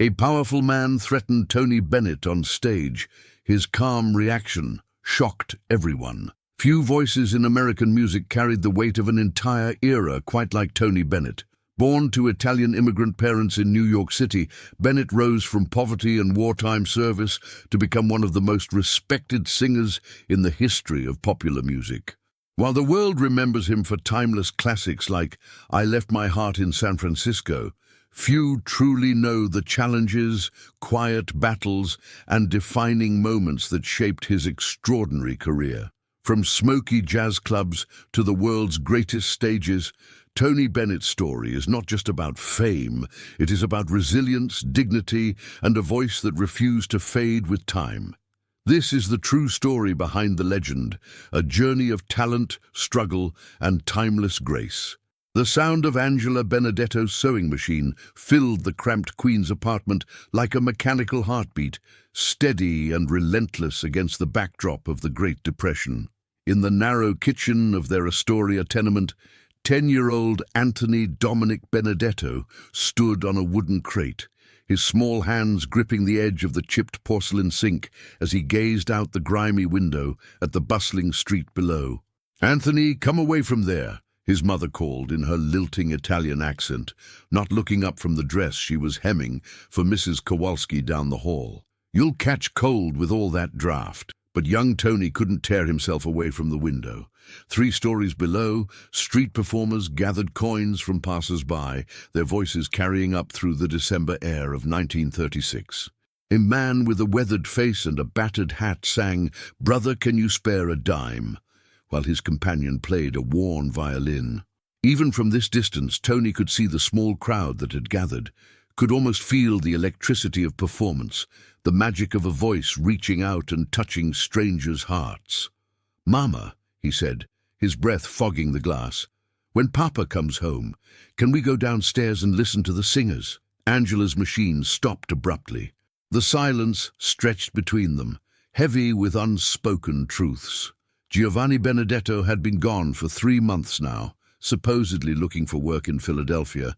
A powerful man threatened Tony Bennett on stage. His calm reaction shocked everyone. Few voices in American music carried the weight of an entire era quite like Tony Bennett. Born to Italian immigrant parents in New York City, Bennett rose from poverty and wartime service to become one of the most respected singers in the history of popular music. While the world remembers him for timeless classics like I Left My Heart in San Francisco, few truly know the challenges, quiet battles, and defining moments that shaped his extraordinary career. From smoky jazz clubs to the world's greatest stages, Tony Bennett's story is not just about fame, it is about resilience, dignity, and a voice that refused to fade with time. This is the true story behind the legend, a journey of talent, struggle, and timeless grace. The sound of Angela Benedetto's sewing machine filled the cramped Queen's apartment like a mechanical heartbeat, steady and relentless against the backdrop of the Great Depression. In the narrow kitchen of their Astoria tenement, 10-year-old Anthony Dominic Benedetto stood on a wooden crate, his small hands gripping the edge of the chipped porcelain sink as he gazed out the grimy window at the bustling street below. "Anthony, come away from there," his mother called in her lilting Italian accent, not looking up from the dress she was hemming for Mrs. Kowalski down the hall. "You'll catch cold with all that draft." But young Tony couldn't tear himself away from the window. 3 stories below, street performers gathered coins from passers-by, their voices carrying up through the December air of 1936. A man with a weathered face and a battered hat sang, "Brother, can you spare a dime?" while his companion played a worn violin. Even from this distance, Tony could see the small crowd that had gathered, could almost feel the electricity of performance, the magic of a voice reaching out and touching strangers' hearts. "Mama," he said, his breath fogging the glass, "when Papa comes home, can we go downstairs and listen to the singers?" Angela's machine stopped abruptly. The silence stretched between them, heavy with unspoken truths. Giovanni Benedetto had been gone for 3 months now, supposedly looking for work in Philadelphia,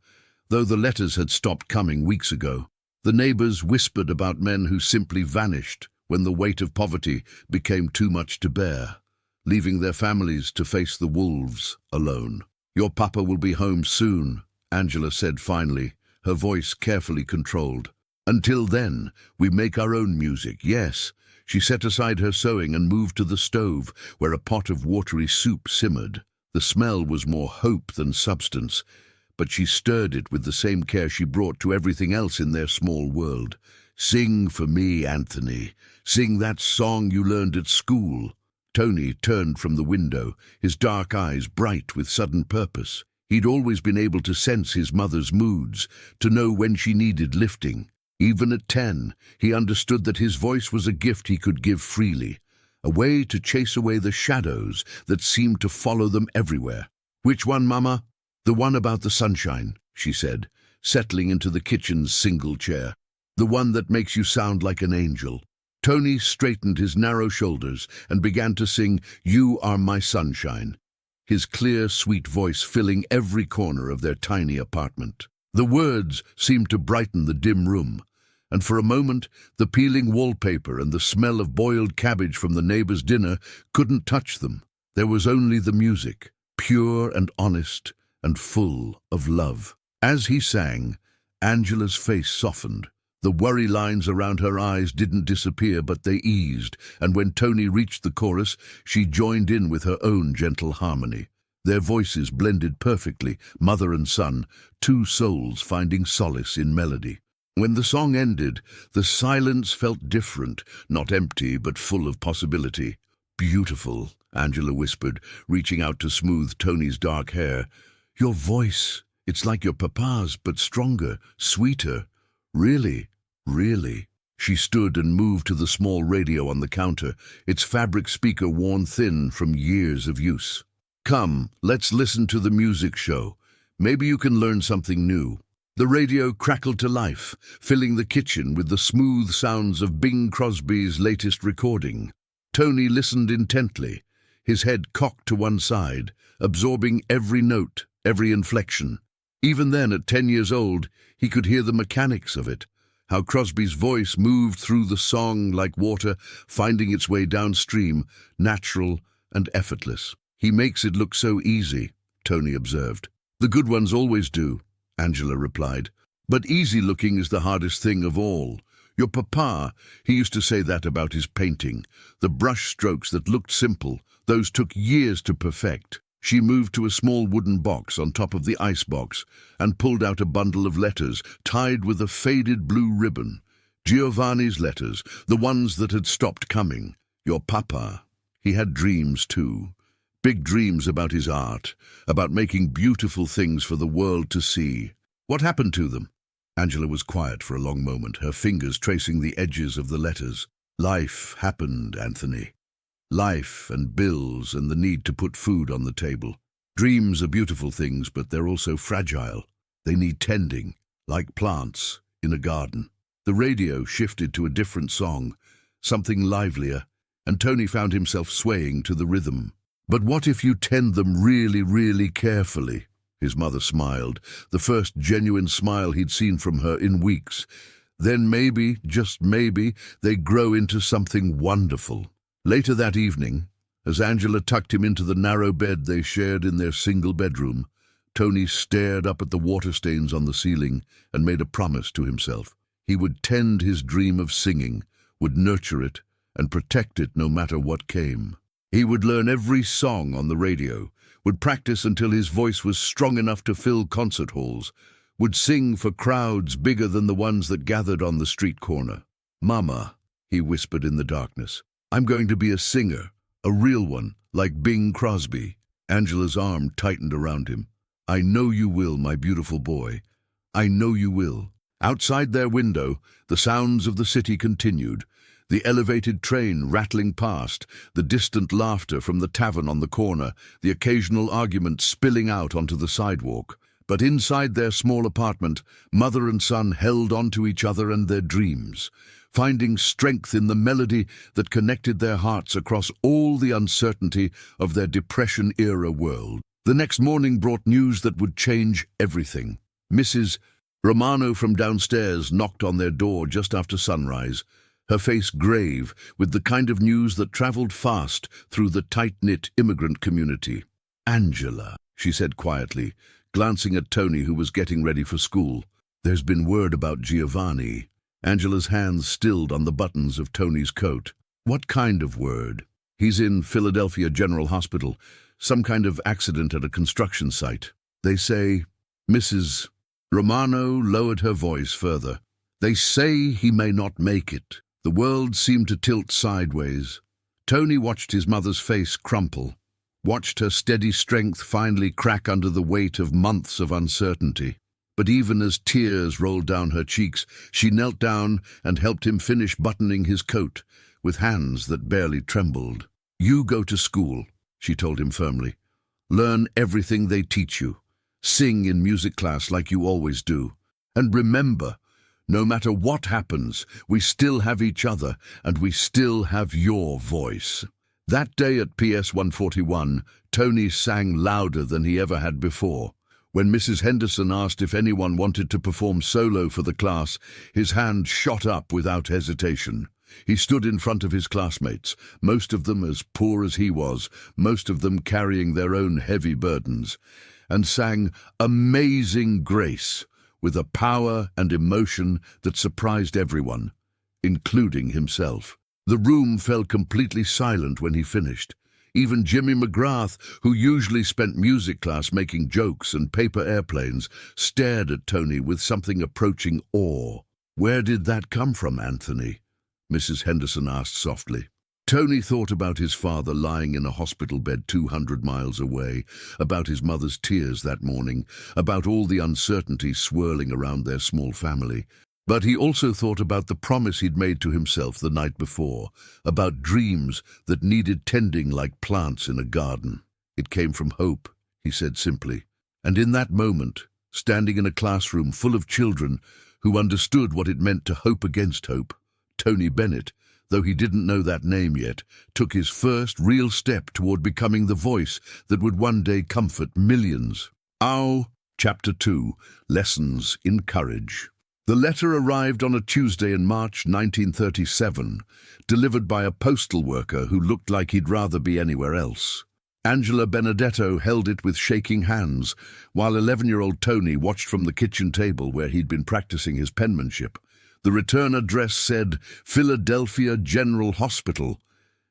though the letters had stopped coming weeks ago. The neighbors whispered about men who simply vanished when the weight of poverty became too much to bear, leaving their families to face the wolves alone. "Your papa will be home soon," Angela said finally, her voice carefully controlled. "Until then, we make our own music, yes." She set aside her sewing and moved to the stove, where a pot of watery soup simmered. The smell was more hope than substance, but she stirred it with the same care she brought to everything else in their small world. "Sing for me, Anthony. Sing that song you learned at school." Tony turned from the window, his dark eyes bright with sudden purpose. He'd always been able to sense his mother's moods, to know when she needed lifting. Even at 10, he understood that his voice was a gift he could give freely, a way to chase away the shadows that seemed to follow them everywhere. "Which one, Mama?" "The one about the sunshine," she said, settling into the kitchen's single chair. "The one that makes you sound like an angel." Tony straightened his narrow shoulders and began to sing "You Are My Sunshine," his clear, sweet voice filling every corner of their tiny apartment. The words seemed to brighten the dim room, and for a moment the peeling wallpaper and the smell of boiled cabbage from the neighbor's dinner couldn't touch them. There was only the music, pure and honest and full of love. As he sang, Angela's face softened. The worry lines around her eyes didn't disappear, but they eased, and when Tony reached the chorus, she joined in with her own gentle harmony. Their voices blended perfectly, mother and son, 2 souls finding solace in melody. When the song ended, the silence felt different, not empty, but full of possibility. "Beautiful," Angela whispered, reaching out to smooth Tony's dark hair. "Your voice, it's like your papa's, but stronger, sweeter. Really, really." She stood and moved to the small radio on the counter, its fabric speaker worn thin from years of use. "Come, let's listen to the music show. Maybe you can learn something new." The radio crackled to life, filling the kitchen with the smooth sounds of Bing Crosby's latest recording. Tony listened intently, his head cocked to one side, absorbing every note, every inflection. Even then, at 10 years old, he could hear the mechanics of it, how Crosby's voice moved through the song like water, finding its way downstream, natural and effortless. "He makes it look so easy," Tony observed. "The good ones always do," Angela replied. "But easy-looking is the hardest thing of all. Your papa, he used to say that about his painting. The brush strokes that looked simple, those took years to perfect." She moved to a small wooden box on top of the ice box and pulled out a bundle of letters tied with a faded blue ribbon. Giovanni's letters, the ones that had stopped coming. Your papa, he had dreams too. Big dreams about his art, about making beautiful things for the world to see. What happened to them? Angela was quiet for a long moment, her fingers tracing the edges of the letters. Life happened, Anthony. Life and bills and the need to put food on the table. Dreams are beautiful things, but they're also fragile. They need tending, like plants in a garden. The radio shifted to a different song, something livelier, and Tony found himself swaying to the rhythm. "But what if you tend them really, really carefully?" His mother smiled, the first genuine smile he'd seen from her in weeks. "Then maybe, just maybe, they grow into something wonderful." Later that evening, as Angela tucked him into the narrow bed they shared in their single bedroom, Tony stared up at the water stains on the ceiling and made a promise to himself. He would tend his dream of singing, would nurture it, and protect it no matter what came. He would learn every song on the radio, would practice until his voice was strong enough to fill concert halls, would sing for crowds bigger than the ones that gathered on the street corner. "Mama," he whispered in the darkness, "I'm going to be a singer, a real one, like Bing Crosby." Angela's arm tightened around him. "I know you will, my beautiful boy. I know you will." Outside their window, the sounds of the city continued. The elevated train rattling past, the distant laughter from the tavern on the corner, the occasional argument spilling out onto the sidewalk. But inside their small apartment, mother and son held on to each other and their dreams, finding strength in the melody that connected their hearts across all the uncertainty of their Depression-era world. The next morning brought news that would change everything. Mrs. Romano from downstairs knocked on their door just after sunrise, her face grave with the kind of news that traveled fast through the tight-knit immigrant community. "Angela," she said quietly, glancing at Tony, who was getting ready for school. "There's been word about Giovanni." Angela's hands stilled on the buttons of Tony's coat. "What kind of word?" "He's in Philadelphia General Hospital. Some kind of accident at a construction site. They say..." Mrs. Romano lowered her voice further. "They say he may not make it." The world seemed to tilt sideways. Tony watched his mother's face crumple, watched her steady strength finally crack under the weight of months of uncertainty. But even as tears rolled down her cheeks, she knelt down and helped him finish buttoning his coat, with hands that barely trembled. "You go to school," she told him firmly. "Learn everything they teach you. Sing in music class like you always do. And remember, no matter what happens, we still have each other, and we still have your voice." That day at PS 141, Tony sang louder than he ever had before. When Mrs. Henderson asked if anyone wanted to perform solo for the class, his hand shot up without hesitation. He stood in front of his classmates, most of them as poor as he was, most of them carrying their own heavy burdens, and sang Amazing Grace with a power and emotion that surprised everyone, including himself. The room fell completely silent when he finished. Even Jimmy McGrath, who usually spent music class making jokes and paper airplanes, stared at Tony with something approaching awe. "Where did that come from, Anthony?" Mrs. Henderson asked softly. Tony thought about his father lying in a hospital bed 200 miles away, about his mother's tears that morning, about all the uncertainty swirling around their small family. But he also thought about the promise he'd made to himself the night before, about dreams that needed tending like plants in a garden. "It came from hope," he said simply. And in that moment, standing in a classroom full of children who understood what it meant to hope against hope, Tony Bennett, though he didn't know that name yet, took his first real step toward becoming the voice that would one day comfort millions. Chapter 2, Lessons in Courage. The letter arrived on a Tuesday in March 1937, delivered by a postal worker who looked like he'd rather be anywhere else. Angela Benedetto held it with shaking hands, while 11-year-old Tony watched from the kitchen table where he'd been practicing his penmanship. The return address said Philadelphia General Hospital,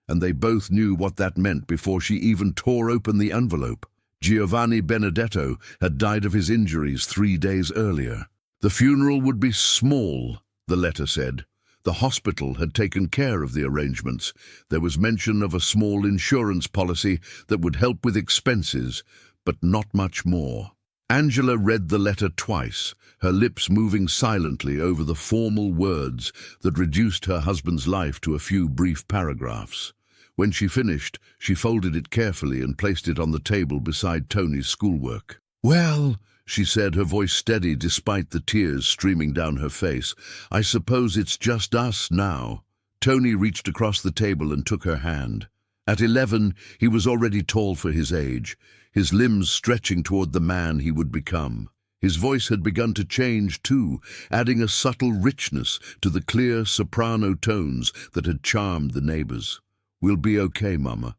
and they both knew what that meant before she even tore open the envelope. Giovanni Benedetto had died of his injuries 3 days earlier. The funeral would be small, the letter said. The hospital had taken care of the arrangements. There was mention of a small insurance policy that would help with expenses, but not much more. Angela read the letter twice, her lips moving silently over the formal words that reduced her husband's life to a few brief paragraphs. When she finished, she folded it carefully and placed it on the table beside Tony's schoolwork. "Well," she said, her voice steady despite the tears streaming down her face, "I suppose it's just us now." Tony reached across the table and took her hand. At 11, he was already tall for his age, his limbs stretching toward the man he would become. His voice had begun to change too, adding a subtle richness to the clear soprano tones that had charmed the neighbors. "We'll be okay, Mama.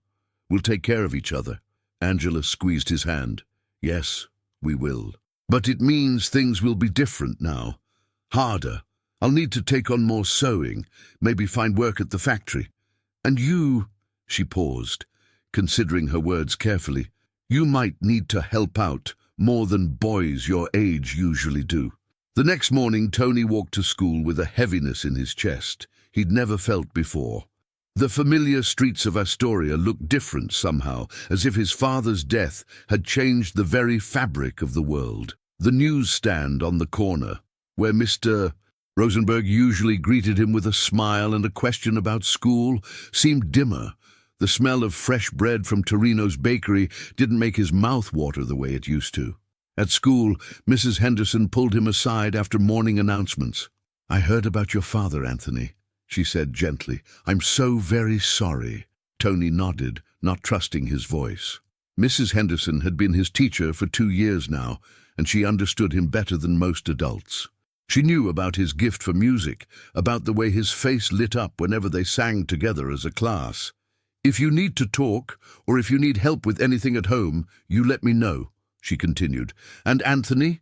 We'll take care of each other." Angela squeezed his hand. "Yes, we will. But it means things will be different now. Harder. I'll need to take on more sewing, maybe find work at the factory. And you," she paused, considering her words carefully, "you might need to help out more than boys your age usually do." The next morning, Tony walked to school with a heaviness in his chest he'd never felt before. The familiar streets of Astoria looked different somehow, as if his father's death had changed the very fabric of the world. The newsstand on the corner, where Mr. Rosenberg usually greeted him with a smile and a question about school, seemed dimmer. The smell of fresh bread from Torino's bakery didn't make his mouth water the way it used to. At school, Mrs. Henderson pulled him aside after morning announcements. "I heard about your father, Anthony," she said gently. "I'm so very sorry." Tony nodded, not trusting his voice. Mrs. Henderson had been his teacher for 2 years now, and she understood him better than most adults. She knew about his gift for music, about the way his face lit up whenever they sang together as a class. "If you need to talk, or if you need help with anything at home, you let me know," she continued. "And Anthony,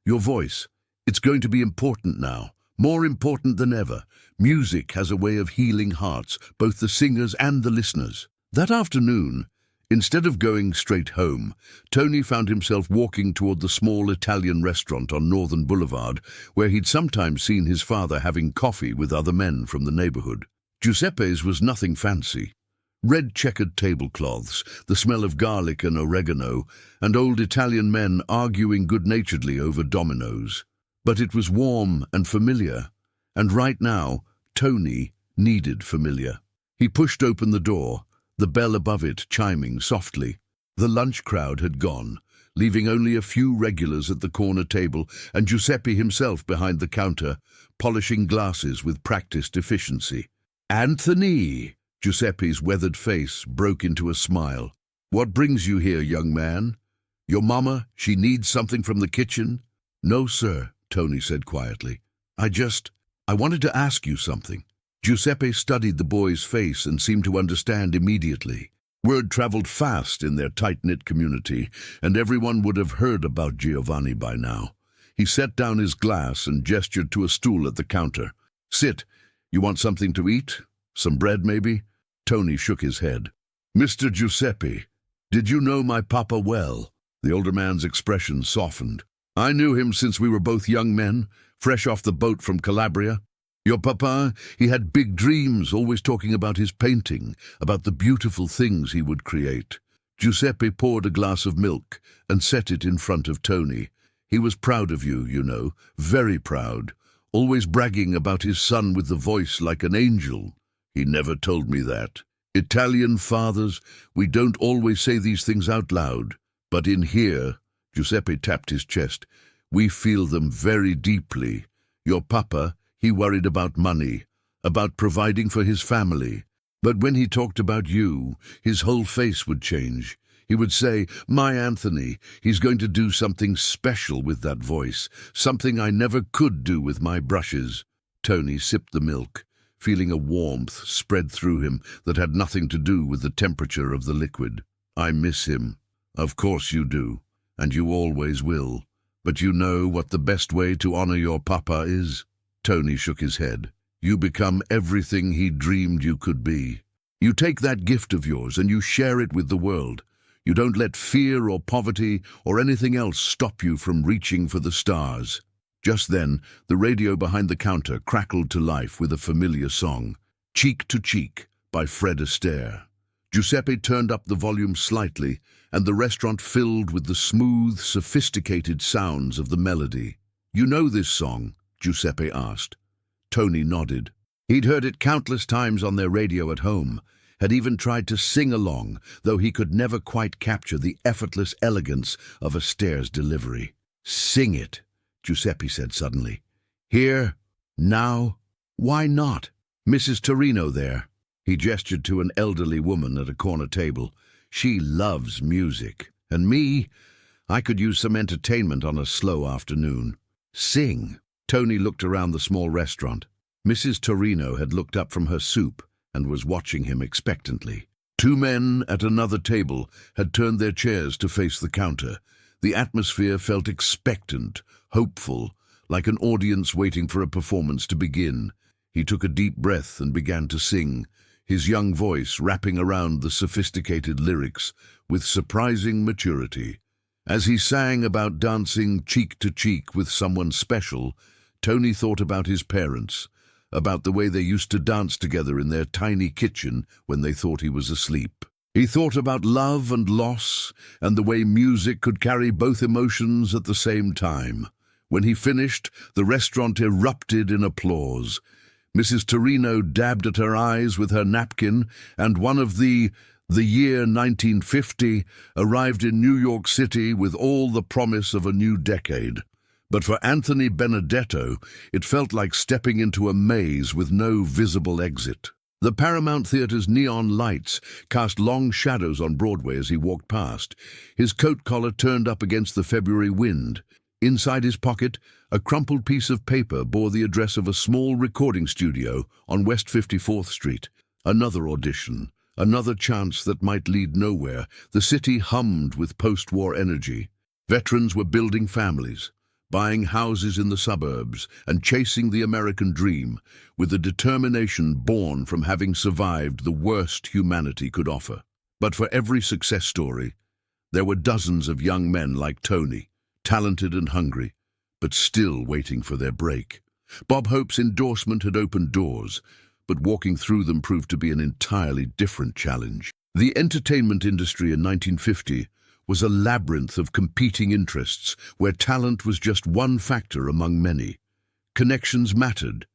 your voice, it's going to be important now. More important than ever. Music has a way of healing hearts, both the singers and the listeners." That afternoon, instead of going straight home, Tony found himself walking toward the small Italian restaurant on Northern Boulevard, where he'd sometimes seen his father having coffee with other men from the neighborhood. Giuseppe's was nothing fancy. Red checkered tablecloths, the smell of garlic and oregano, and old Italian men arguing good-naturedly over dominoes. But it was warm and familiar, and right now, Tony needed familiar. He pushed open the door, the bell above it chiming softly. The lunch crowd had gone, leaving only a few regulars at the corner table and Giuseppe himself behind the counter, polishing glasses with practiced efficiency. "Anthony!" Giuseppe's weathered face broke into a smile. "What brings you here, young man? Your mama, she needs something from the kitchen?" "No, sir," Tony said quietly. I wanted to ask you something." Giuseppe studied the boy's face and seemed to understand immediately. Word traveled fast in their tight-knit community, and everyone would have heard about Giovanni by now. He set down his glass and gestured to a stool at the counter. "Sit. You want something to eat? Some bread, maybe?" Tony shook his head. "Mr. Giuseppe, did you know my papa well?" The older man's expression softened. "I knew him since we were both young men, fresh off the boat from Calabria. Your papa, he had big dreams, always talking about his painting, about the beautiful things he would create." Giuseppe poured a glass of milk and set it in front of Tony. "He was proud of you, you know, very proud, always bragging about his son with the voice like an angel." "He never told me that. Italian fathers, we don't always say these things out loud, but in here," Giuseppe tapped his chest, "we feel them very deeply. Your papa, he worried about money, about providing for his family. But when he talked about you, his whole face would change. He would say, "My Anthony, he's going to do something special with that voice, something I never could do with my brushes." Tony sipped the milk, feeling a warmth spread through him that had nothing to do with the temperature of the liquid. "I miss him." "Of course you do, and you always will. But you know what the best way to honor your papa is?" Tony shook his head. "You become everything he dreamed you could be. You take that gift of yours and you share it with the world. You don't let fear or poverty or anything else stop you from reaching for the stars." Just then, the radio behind the counter crackled to life with a familiar song, "Cheek to Cheek" by Fred Astaire. Giuseppe turned up the volume slightly, and the restaurant filled with the smooth, sophisticated sounds of the melody. "You know this song?" Giuseppe asked. Tony nodded. He'd heard it countless times on their radio at home, had even tried to sing along, though he could never quite capture the effortless elegance of Astaire's delivery. "Sing it," Giuseppe said suddenly. "Here? Now? Why not? Mrs. Torino there." He gestured to an elderly woman at a corner table. "She loves music. And me? I could use some entertainment on a slow afternoon. Sing." Tony looked around the small restaurant. Mrs. Torino had looked up from her soup and was watching him expectantly. Two men at another table had turned their chairs to face the counter. The atmosphere felt expectant, hopeful, like an audience waiting for a performance to begin. He took a deep breath and began to sing, his young voice wrapping around the sophisticated lyrics with surprising maturity. As he sang about dancing cheek to cheek with someone special, Tony thought about his parents, about the way they used to dance together in their tiny kitchen when they thought he was asleep. He thought about love and loss, and the way music could carry both emotions at the same time. When he finished, the restaurant erupted in applause. Mrs. Torino dabbed at her eyes with her napkin, and one of the year 1950 arrived in New York City with all the promise of a new decade. But for Anthony Benedetto, it felt like stepping into a maze with no visible exit. The Paramount Theater's neon lights cast long shadows on Broadway as he walked past, his coat collar turned up against the February wind. Inside his pocket, a crumpled piece of paper bore the address of a small recording studio on West 54th Street. Another audition, another chance that might lead nowhere. The city hummed with post-war energy. Veterans were building families, buying houses in the suburbs, and chasing the American dream with a determination born from having survived the worst humanity could offer. But for every success story, there were dozens of young men like Tony, talented and hungry, but still waiting for their break. Bob Hope's endorsement had opened doors, but walking through them proved to be an entirely different challenge. The entertainment industry in 1950 was a labyrinth of competing interests where talent was just one factor among many. Connections mattered,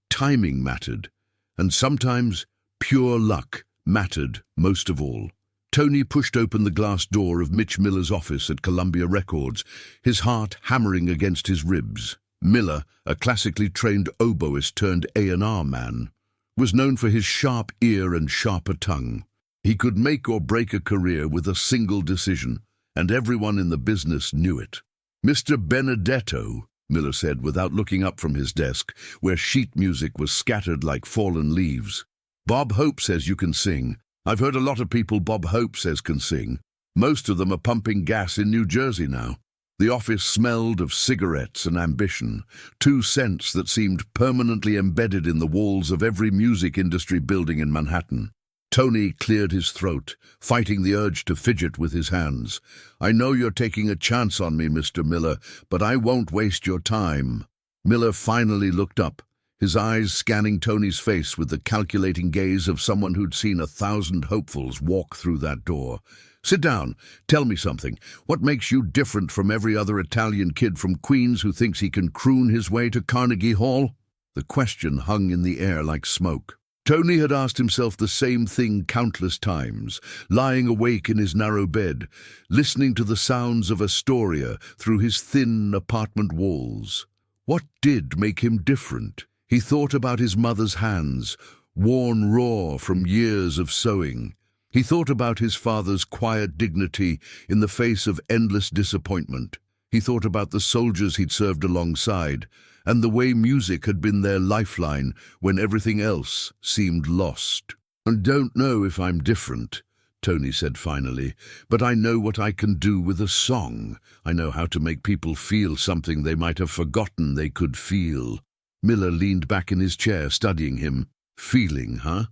timing mattered, and sometimes pure luck mattered most of all. Tony pushed open the glass door of Mitch Miller's office at Columbia Records, his heart hammering against his ribs. Miller, a classically trained oboist turned A&R man, was known for his sharp ear and sharper tongue. He could make or break a career with a single decision, and everyone in the business knew it. "Mr. Benedetto," Miller said without looking up from his desk, where sheet music was scattered like fallen leaves. "Bob Hope says you can sing. I've heard a lot of people Bob Hope says can sing. Most of them are pumping gas in New Jersey now." The office smelled of cigarettes and ambition, two scents that seemed permanently embedded in the walls of every music industry building in Manhattan. Tony cleared his throat, fighting the urge to fidget with his hands. "I know you're taking a chance on me, Mr. Miller, but I won't waste your time." Miller finally looked up, his eyes scanning Tony's face with the calculating gaze of someone who'd seen 1,000 hopefuls walk through that door. "Sit down. Tell me something. What makes you different from every other Italian kid from Queens who thinks he can croon his way to Carnegie Hall?" The question hung in the air like smoke. Tony had asked himself the same thing countless times, lying awake in his narrow bed, listening to the sounds of Astoria through his thin apartment walls. What did make him different? He thought about his mother's hands, worn raw from years of sewing, He thought about his father's quiet dignity in the face of endless disappointment. He thought about the soldiers he'd served alongside, and the way music had been their lifeline when everything else seemed lost. "I don't know if I'm different," Tony said finally, "but I know what I can do with a song. I know how to make people feel something they might have forgotten they could feel." Miller leaned back in his chair, studying him. "Feeling, huh?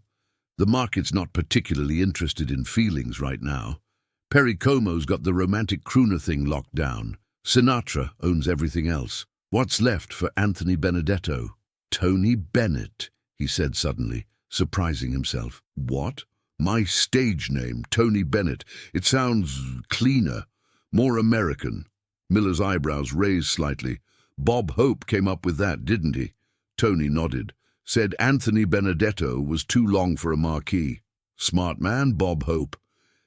The market's not particularly interested in feelings right now. Perry Como's got the romantic crooner thing locked down. Sinatra owns everything else. What's left for Anthony Benedetto?" "Tony Bennett," he said suddenly, surprising himself. "What? My stage name, Tony Bennett. It sounds cleaner, more American." Miller's eyebrows raised slightly. "Bob Hope came up with that, didn't he?" Tony nodded. "Said Anthony Benedetto was too long for a marquee." "Smart man, Bob Hope."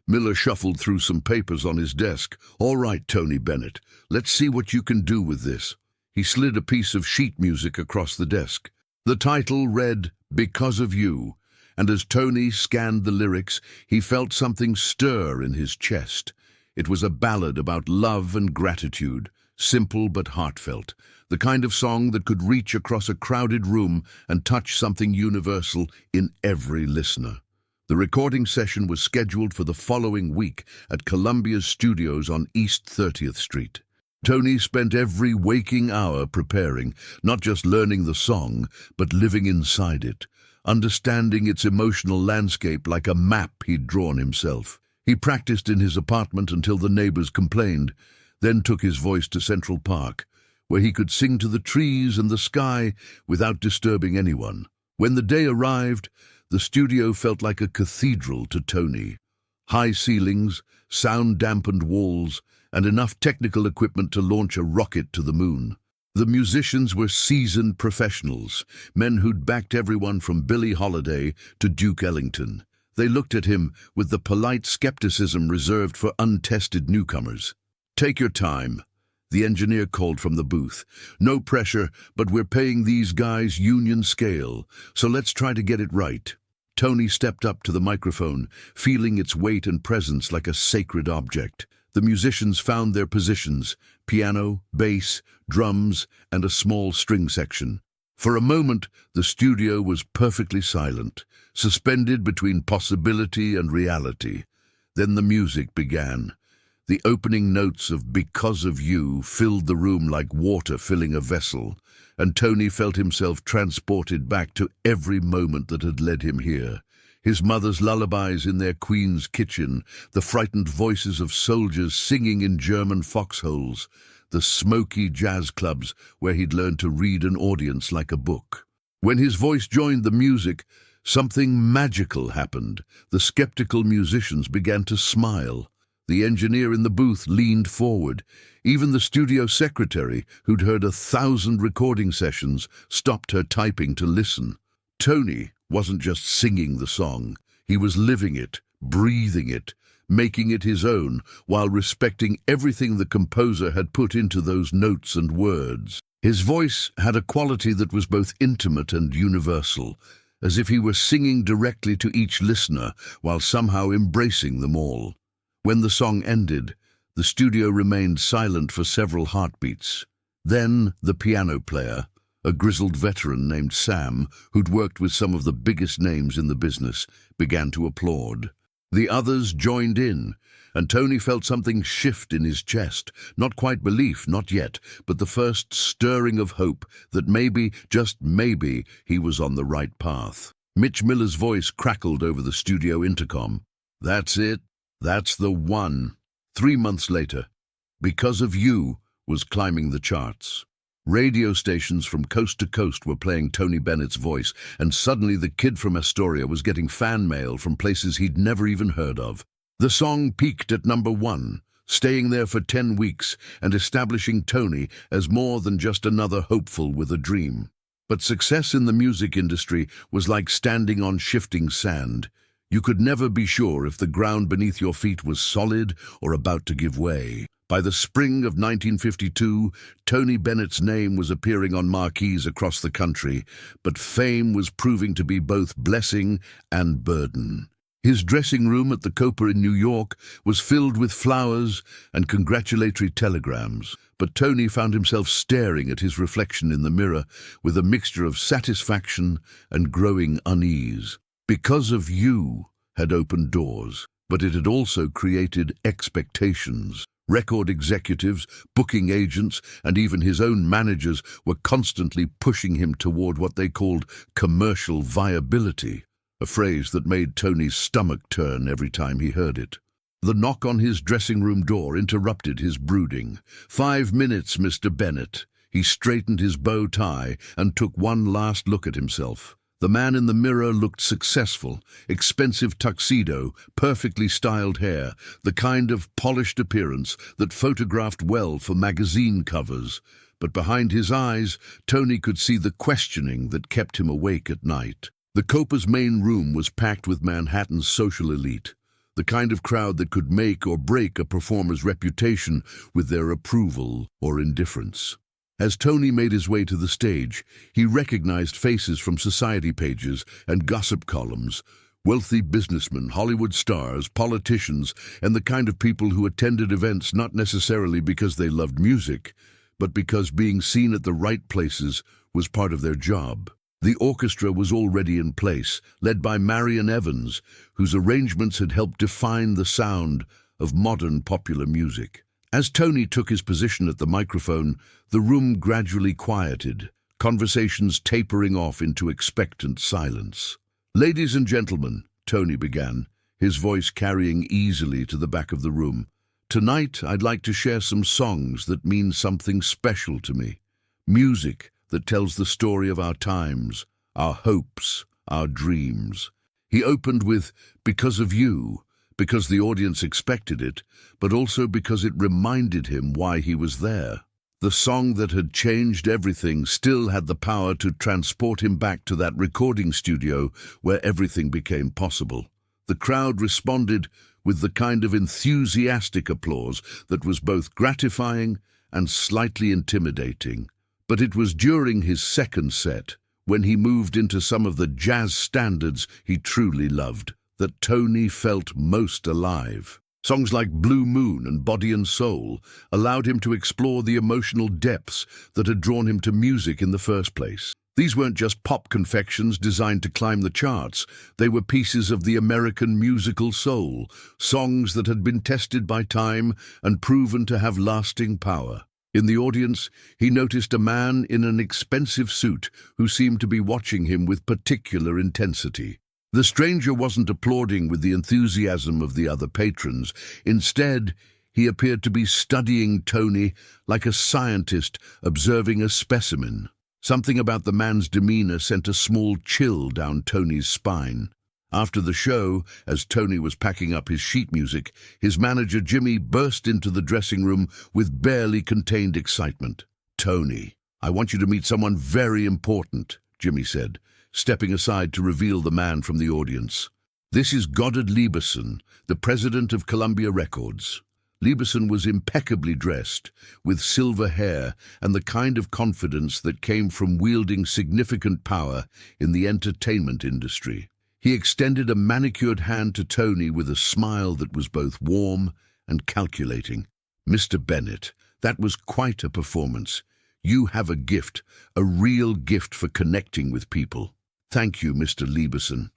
Miller shuffled through some papers on his desk. "All right, Tony Bennett, let's see what you can do with this." He slid a piece of sheet music across the desk. The title read, "Because of You," and as Tony scanned the lyrics, he felt something stir in his chest. It was a ballad about love and gratitude, simple but heartfelt, the kind of song that could reach across a crowded room and touch something universal in every listener. The recording session was scheduled for the following week at Columbia's studios on East 30th Street. Tony spent every waking hour preparing, not just learning the song, but living inside it, understanding its emotional landscape like a map he'd drawn himself. He practiced in his apartment until the neighbors complained, then took his voice to Central Park, where he could sing to the trees and the sky without disturbing anyone. When the day arrived, the studio felt like a cathedral to Tony. High ceilings, sound-dampened walls, and enough technical equipment to launch a rocket to the moon. The musicians were seasoned professionals, men who'd backed everyone from Billie Holiday to Duke Ellington. They looked at him with the polite skepticism reserved for untested newcomers. "Take your time," the engineer called from the booth. "No pressure, but we're paying these guys union scale, so let's try to get it right." Tony stepped up to the microphone, feeling its weight and presence like a sacred object. The musicians found their positions: piano, bass, drums, and a small string section. For a moment, the studio was perfectly silent, suspended between possibility and reality. Then the music began. The opening notes of "Because of You" filled the room like water filling a vessel, and Tony felt himself transported back to every moment that had led him here. His mother's lullabies in their queen's kitchen, the frightened voices of soldiers singing in German foxholes, the smoky jazz clubs where he'd learned to read an audience like a book. When his voice joined the music, something magical happened. The skeptical musicians began to smile. The engineer in the booth leaned forward. Even the studio secretary, who'd heard 1,000 recording sessions, stopped her typing to listen. Tony wasn't just singing the song. He was living it, breathing it, making it his own, while respecting everything the composer had put into those notes and words. His voice had a quality that was both intimate and universal, as if he were singing directly to each listener while somehow embracing them all. When the song ended, the studio remained silent for several heartbeats. Then the piano player, a grizzled veteran named Sam, who'd worked with some of the biggest names in the business, began to applaud. The others joined in, and Tony felt something shift in his chest. Not quite belief, not yet, but the first stirring of hope that maybe, just maybe, he was on the right path. Mitch Miller's voice crackled over the studio intercom. "That's it. That's the one." 3 months later, "Because of You" was climbing the charts. Radio stations from coast to coast were playing Tony Bennett's voice, and suddenly the kid from Astoria was getting fan mail from places he'd never even heard of. The song peaked at #1, staying there for 10 weeks and establishing Tony as more than just another hopeful with a dream. But success in the music industry was like standing on shifting sand. You could never be sure if the ground beneath your feet was solid or about to give way. By the spring of 1952, Tony Bennett's name was appearing on marquees across the country, but fame was proving to be both blessing and burden. His dressing room at the Copa in New York was filled with flowers and congratulatory telegrams, but Tony found himself staring at his reflection in the mirror with a mixture of satisfaction and growing unease. Because of You had opened doors, but it had also created expectations. Record executives, booking agents, and even his own managers were constantly pushing him toward what they called commercial viability, a phrase that made Tony's stomach turn every time he heard it. The knock on his dressing room door interrupted his brooding. 5 minutes, Mr. Bennett. He straightened his bow tie and took one last look at himself. The man in the mirror looked successful, expensive tuxedo, perfectly styled hair, the kind of polished appearance that photographed well for magazine covers. But behind his eyes, Tony could see the questioning that kept him awake at night. The Copa's main room was packed with Manhattan's social elite, the kind of crowd that could make or break a performer's reputation with their approval or indifference. As Tony made his way to the stage, he recognized faces from society pages and gossip columns, wealthy businessmen, Hollywood stars, politicians, and the kind of people who attended events not necessarily because they loved music, but because being seen at the right places was part of their job. The orchestra was already in place, led by Marion Evans, whose arrangements had helped define the sound of modern popular music. As Tony took his position at the microphone, the room gradually quieted, conversations tapering off into expectant silence. "Ladies and gentlemen," Tony began, his voice carrying easily to the back of the room, "tonight I'd like to share some songs that mean something special to me. Music that tells the story of our times, our hopes, our dreams." He opened with "Because of You," because the audience expected it, but also because it reminded him why he was there. The song that had changed everything still had the power to transport him back to that recording studio where everything became possible. The crowd responded with the kind of enthusiastic applause that was both gratifying and slightly intimidating. But it was during his second set, when he moved into some of the jazz standards he truly loved, that Tony felt most alive. Songs like Blue Moon and Body and Soul allowed him to explore the emotional depths that had drawn him to music in the first place. These weren't just pop confections designed to climb the charts. They were pieces of the American musical soul, songs that had been tested by time and proven to have lasting power. In the audience, he noticed a man in an expensive suit who seemed to be watching him with particular intensity. The stranger wasn't applauding with the enthusiasm of the other patrons. Instead, he appeared to be studying Tony like a scientist observing a specimen. Something about the man's demeanor sent a small chill down Tony's spine. After the show, as Tony was packing up his sheet music, his manager Jimmy burst into the dressing room with barely contained excitement. "Tony, I want you to meet someone very important," Jimmy said, stepping aside to reveal the man from the audience. "This is Goddard Lieberson, the president of Columbia Records." Lieberson was impeccably dressed, with silver hair and the kind of confidence that came from wielding significant power in the entertainment industry. He extended a manicured hand to Tony with a smile that was both warm and calculating. "Mr. Bennett, that was quite a performance. You have a gift, a real gift for connecting with people." "Thank you, Mr. Lieberson.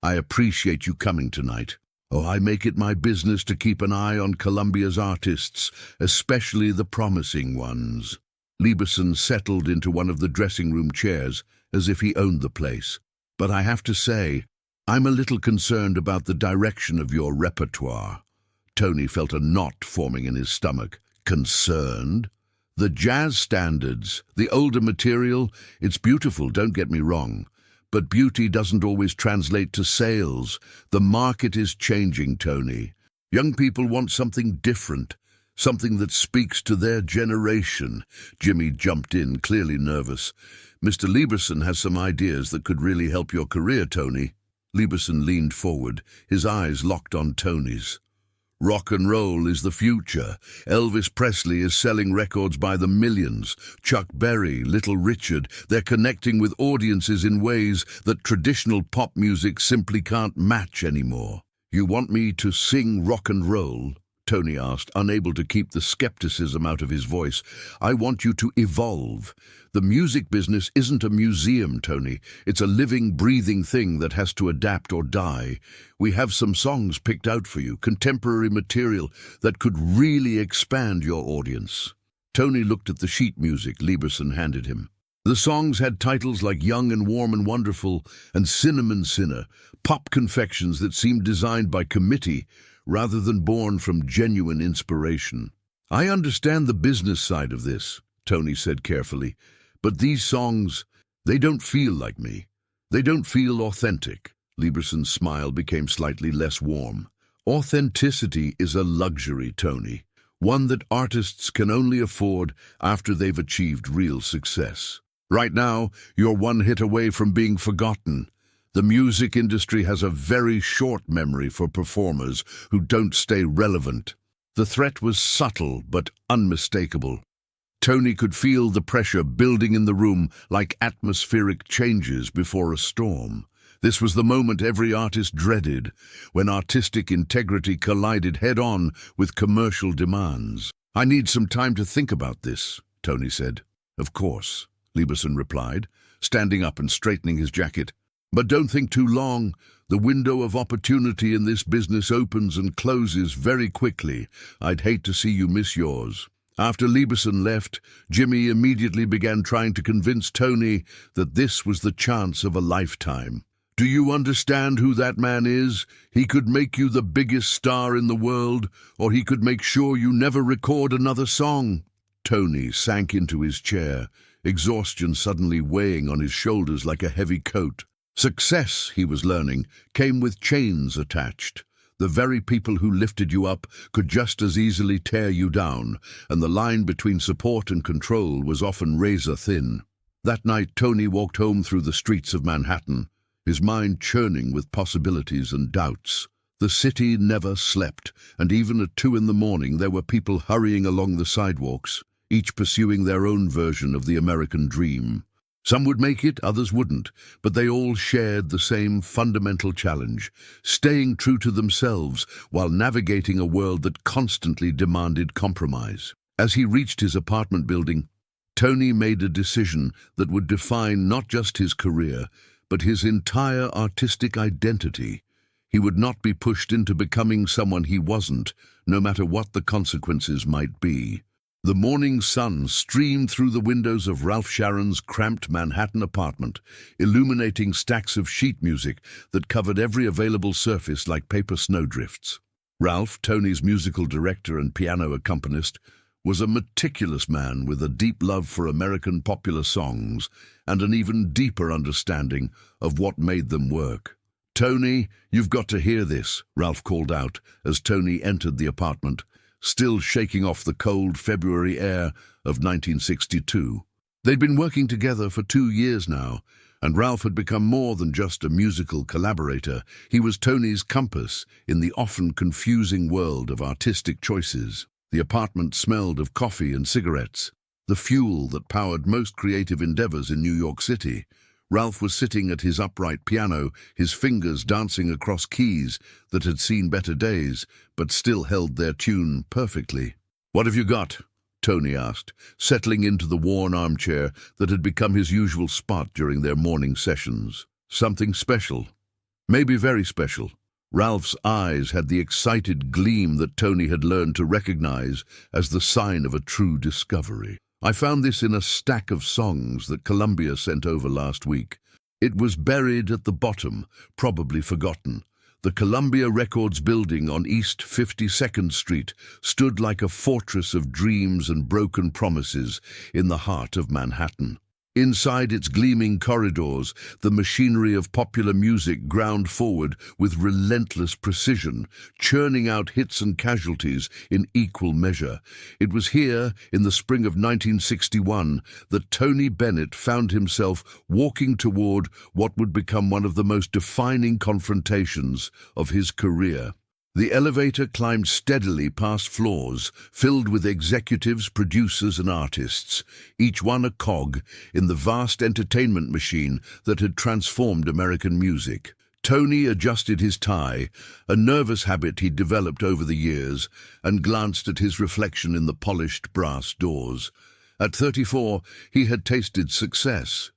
I appreciate you coming tonight. Oh, I make it my business to keep an eye on Columbia's artists, especially the promising ones." Lieberson settled into one of the dressing room chairs as if he owned the place. "But I have to say, I'm a little concerned about the direction of your repertoire." Tony felt a knot forming in his stomach. Concerned? The jazz standards, the older material, it's beautiful, don't get me wrong. But beauty doesn't always translate to sales. The market is changing, Tony. Young people want something different, something that speaks to their generation. Jimmy jumped in, clearly nervous. "Mr. Lieberson has some ideas that could really help your career, Tony." Lieberson leaned forward, his eyes locked on Tony's. "Rock and roll is the future. Elvis Presley is selling records by the millions. Chuck Berry, Little Richard, they're connecting with audiences in ways that traditional pop music simply can't match anymore." You want me to sing rock and roll? Tony asked, unable to keep the skepticism out of his voice. I want you to evolve. The music business isn't a museum, Tony. It's a living, breathing thing that has to adapt or die. We have some songs picked out for you, contemporary material that could really expand your audience. Tony looked at the sheet music Lieberson handed him. The songs had titles like Young and Warm and Wonderful and Cinnamon Sinner, pop confections that seemed designed by committee rather than born from genuine inspiration. I understand the business side of this, Tony said carefully, but these songs, they don't feel like me. They don't feel authentic. Lieberson's smile became slightly less warm. Authenticity is a luxury, Tony, one that artists can only afford after they've achieved real success. Right now, you're one hit away from being forgotten. The music industry has a very short memory for performers who don't stay relevant. The threat was subtle but unmistakable. Tony could feel the pressure building in the room like atmospheric changes before a storm. This was the moment every artist dreaded, when artistic integrity collided head-on with commercial demands. I need some time to think about this, Tony said. Of course, Lieberson replied, standing up and straightening his jacket. But don't think too long. The window of opportunity in this business opens and closes very quickly. I'd hate to see you miss yours. After Lieberson left, Jimmy immediately began trying to convince Tony that this was the chance of a lifetime. Do you understand who that man is? He could make you the biggest star in the world, or he could make sure you never record another song. Tony sank into his chair, exhaustion suddenly weighing on his shoulders like a heavy coat. Success, he was learning, came with chains attached. The very people who lifted you up could just as easily tear you down, and the line between support and control was often razor-thin. That night, Tony walked home through the streets of Manhattan, his mind churning with possibilities and doubts. The city never slept, and even at 2 a.m. there were people hurrying along the sidewalks, each pursuing their own version of the American dream. Some would make it, others wouldn't, but they all shared the same fundamental challenge, staying true to themselves while navigating a world that constantly demanded compromise. As he reached his apartment building, Tony made a decision that would define not just his career, but his entire artistic identity. He would not be pushed into becoming someone he wasn't, no matter what the consequences might be. The morning sun streamed through the windows of Ralph Sharon's cramped Manhattan apartment, illuminating stacks of sheet music that covered every available surface like paper snowdrifts. Ralph, Tony's musical director and piano accompanist, was a meticulous man with a deep love for American popular songs and an even deeper understanding of what made them work. "Tony, you've got to hear this," Ralph called out as Tony entered the apartment, still shaking off the cold February air of 1962. They'd been working together for 2 years now, and Ralph had become more than just a musical collaborator. He was Tony's compass in the often confusing world of artistic choices. The apartment smelled of coffee and cigarettes, the fuel that powered most creative endeavors in New York City. Ralph was sitting at his upright piano, his fingers dancing across keys that had seen better days, but still held their tune perfectly. "What have you got?" Tony asked, settling into the worn armchair that had become his usual spot during their morning sessions. "Something special. Maybe very special." Ralph's eyes had the excited gleam that Tony had learned to recognize as the sign of a true discovery. "I found this in a stack of songs that Columbia sent over last week. It was buried at the bottom, probably forgotten. The Columbia Records building on East 52nd Street stood like a fortress of dreams and broken promises in the heart of Manhattan. Inside its gleaming corridors, the machinery of popular music ground forward with relentless precision, churning out hits and casualties in equal measure. It was here, in the spring of 1961, that Tony Bennett found himself walking toward what would become one of the most defining confrontations of his career. The elevator climbed steadily past floors filled with executives, producers, and artists, each one a cog in the vast entertainment machine that had transformed American music. Tony adjusted his tie, a nervous habit he'd developed over the years, and glanced at his reflection in the polished brass doors. At 34, he had tasted success,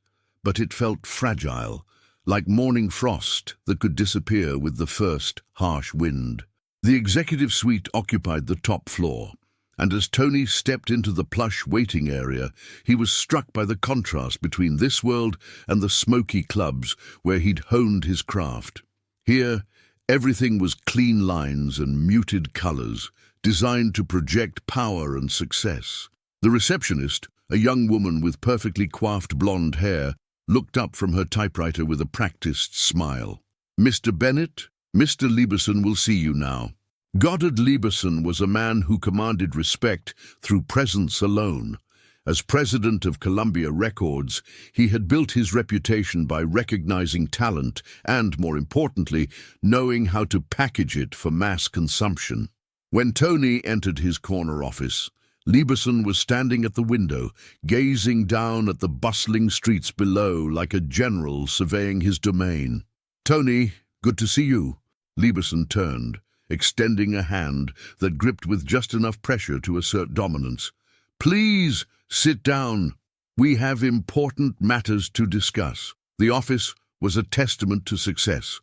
but it felt fragile, like morning frost that could disappear with the first harsh wind. The executive suite occupied the top floor, and as Tony stepped into the plush waiting area, he was struck by the contrast between this world and the smoky clubs where he'd honed his craft. Here, everything was clean lines and muted colors, designed to project power and success. The receptionist, a young woman with perfectly coiffed blonde hair, looked up from her typewriter with a practiced smile. "Mr. Bennett, Mr. Lieberson will see you now." Goddard Lieberson was a man who commanded respect through presence alone. As president of Columbia Records, he had built his reputation by recognizing talent and, more importantly, knowing how to package it for mass consumption. When Tony entered his corner office, Lieberson was standing at the window, gazing down at the bustling streets below like a general surveying his domain. "Tony, good to see you." Lieberson turned, extending a hand that gripped with just enough pressure to assert dominance. "Please sit down. We have important matters to discuss." The office was a testament to success.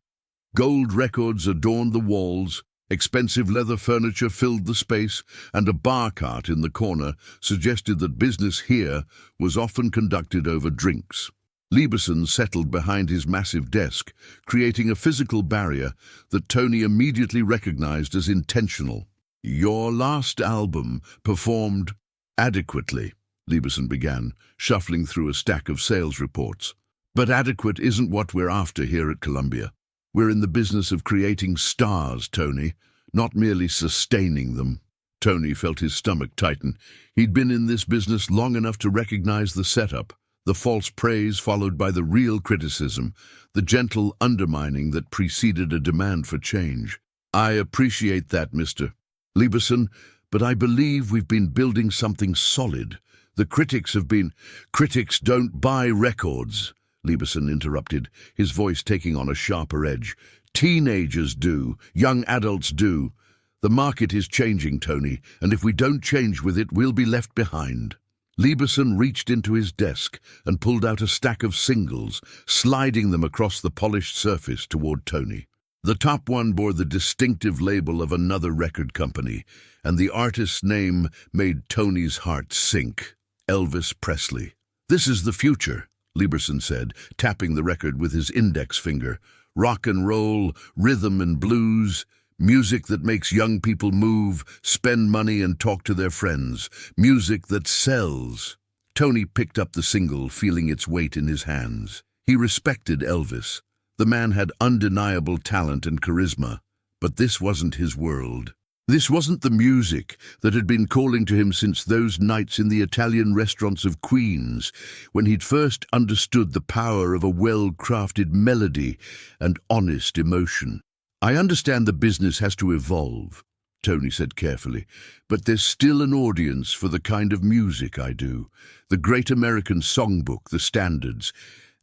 Gold records adorned the walls, expensive leather furniture filled the space, and a bar cart in the corner suggested that business here was often conducted over drinks. Lieberson settled behind his massive desk, creating a physical barrier that Tony immediately recognized as intentional. "Your last album performed adequately," Lieberson began, shuffling through a stack of sales reports. "But adequate isn't what we're after here at Columbia. We're in the business of creating stars, Tony, not merely sustaining them." Tony felt his stomach tighten. He'd been in this business long enough to recognize the setup, the false praise followed by the real criticism, the gentle undermining that preceded a demand for change. "I appreciate that, Mr. Lieberson, but I believe we've been building something solid. The critics have been—" "Critics don't buy records," Lieberson interrupted, his voice taking on a sharper edge. "Teenagers do, young adults do. The market is changing, Tony, and if we don't change with it, we'll be left behind." Lieberson reached into his desk and pulled out a stack of singles, sliding them across the polished surface toward Tony. The top one bore the distinctive label of another record company, and the artist's name made Tony's heart sink: Elvis Presley. "This is the future," Lieberson said, tapping the record with his index finger. "Rock and roll, rhythm and blues, music that makes young people move, spend money and talk to their friends. Music that sells." Tony picked up the single, feeling its weight in his hands. He respected Elvis. The man had undeniable talent and charisma, but this wasn't his world. This wasn't the music that had been calling to him since those nights in the Italian restaurants of Queens, when he'd first understood the power of a well-crafted melody and honest emotion. "I understand the business has to evolve," Tony said carefully, "but there's still an audience for the kind of music I do. The Great American Songbook, the standards.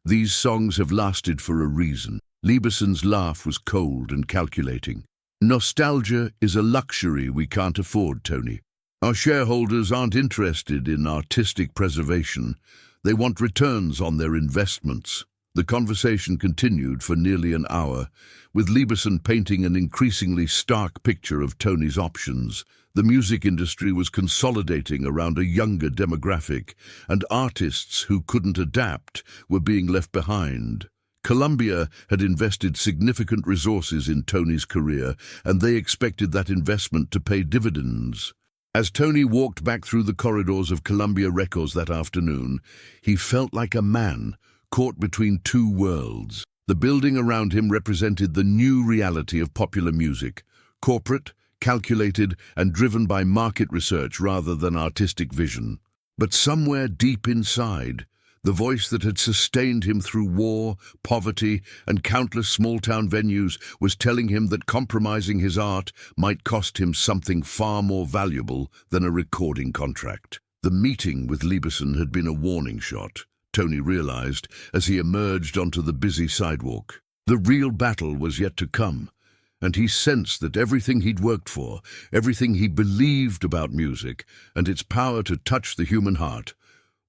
These songs have lasted for a reason." Lieberson's laugh was cold and calculating. "Nostalgia is a luxury we can't afford, Tony. Our shareholders aren't interested in artistic preservation. They want returns on their investments." The conversation continued for nearly an hour, with Lieberson painting an increasingly stark picture of Tony's options. The music industry was consolidating around a younger demographic, and artists who couldn't adapt were being left behind. Columbia had invested significant resources in Tony's career, and they expected that investment to pay dividends. As Tony walked back through the corridors of Columbia Records that afternoon, he felt like a man caught between two worlds. The building around him represented the new reality of popular music, corporate, calculated, and driven by market research rather than artistic vision. But somewhere deep inside, the voice that had sustained him through war, poverty, and countless small-town venues was telling him that compromising his art might cost him something far more valuable than a recording contract. The meeting with Lieberson had been a warning shot, Tony realized as he emerged onto the busy sidewalk. The real battle was yet to come, and he sensed that everything he'd worked for, everything he believed about music, and its power to touch the human heart,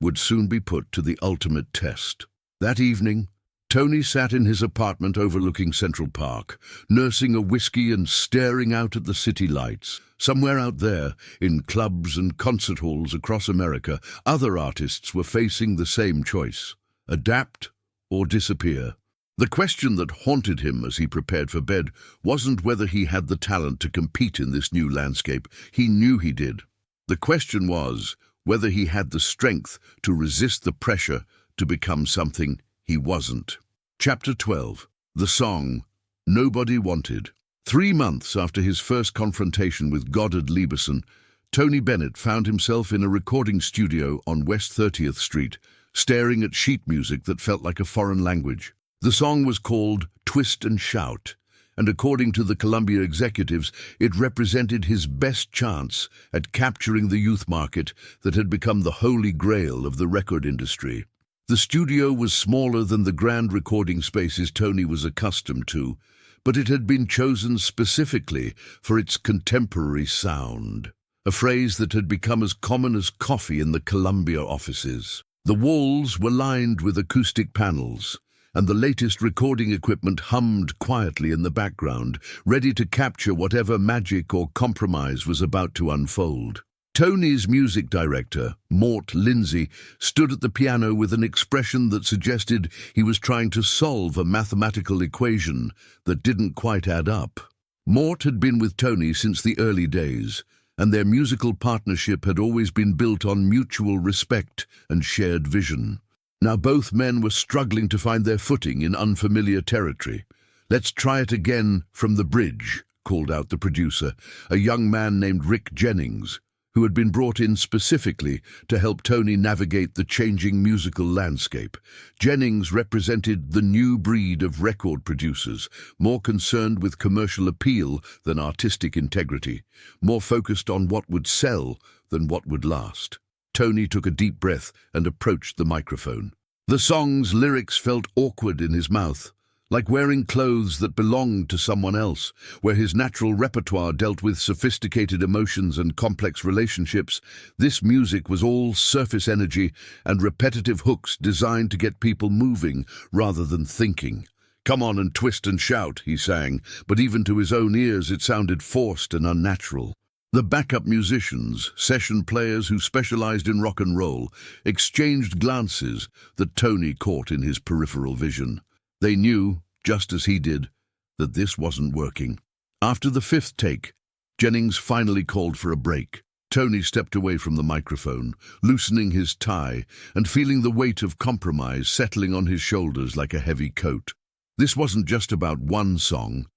would soon be put to the ultimate test. That evening, Tony sat in his apartment overlooking Central Park, nursing a whiskey and staring out at the city lights. Somewhere out there, in clubs and concert halls across America, other artists were facing the same choice: adapt or disappear. The question that haunted him as he prepared for bed wasn't whether he had the talent to compete in this new landscape. He knew he did. The question was whether he had the strength to resist the pressure to become something he wasn't. Chapter 12. The song Nobody Wanted. 3 months after his first confrontation with Goddard Lieberson, Tony Bennett found himself in a recording studio on West 30th Street, staring at sheet music that felt like a foreign language. The song was called Twist and Shout, and according to the Columbia executives, it represented his best chance at capturing the youth market that had become the holy grail of the record industry. The studio was smaller than the grand recording spaces Tony was accustomed to, but it had been chosen specifically for its contemporary sound, a phrase that had become as common as coffee in the Columbia offices. The walls were lined with acoustic panels, and the latest recording equipment hummed quietly in the background, ready to capture whatever magic or compromise was about to unfold. Tony's music director, Mort Lindsay, stood at the piano with an expression that suggested he was trying to solve a mathematical equation that didn't quite add up. Mort had been with Tony since the early days, and their musical partnership had always been built on mutual respect and shared vision. Now both men were struggling to find their footing in unfamiliar territory. "Let's try it again from the bridge," called out the producer, a young man named Rick Jennings, who had been brought in specifically to help Tony navigate the changing musical landscape. Jennings represented the new breed of record producers, more concerned with commercial appeal than artistic integrity, more focused on what would sell than what would last. Tony took a deep breath and approached the microphone. The song's lyrics felt awkward in his mouth, like wearing clothes that belonged to someone else. Where his natural repertoire dealt with sophisticated emotions and complex relationships, this music was all surface energy and repetitive hooks designed to get people moving rather than thinking. "Come on and twist and shout," he sang, but even to his own ears it sounded forced and unnatural. The backup musicians, session players who specialized in rock and roll, exchanged glances that Tony caught in his peripheral vision. They knew, just as he did, that this wasn't working. After the 5th take, Jennings finally called for a break. Tony stepped away from the microphone, loosening his tie and feeling the weight of compromise settling on his shoulders like a heavy coat. This wasn't just about one song.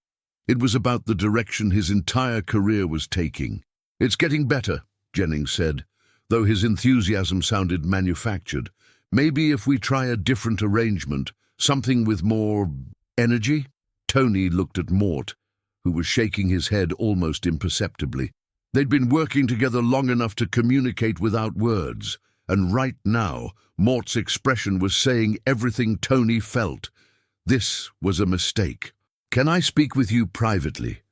It was about the direction his entire career was taking. "It's getting better," Jennings said, though his enthusiasm sounded manufactured. "Maybe if we try a different arrangement, something with more energy?" Tony looked at Mort, who was shaking his head almost imperceptibly. They'd been working together long enough to communicate without words, and right now, Mort's expression was saying everything Tony felt. This was a mistake. "Can I speak with you privately?"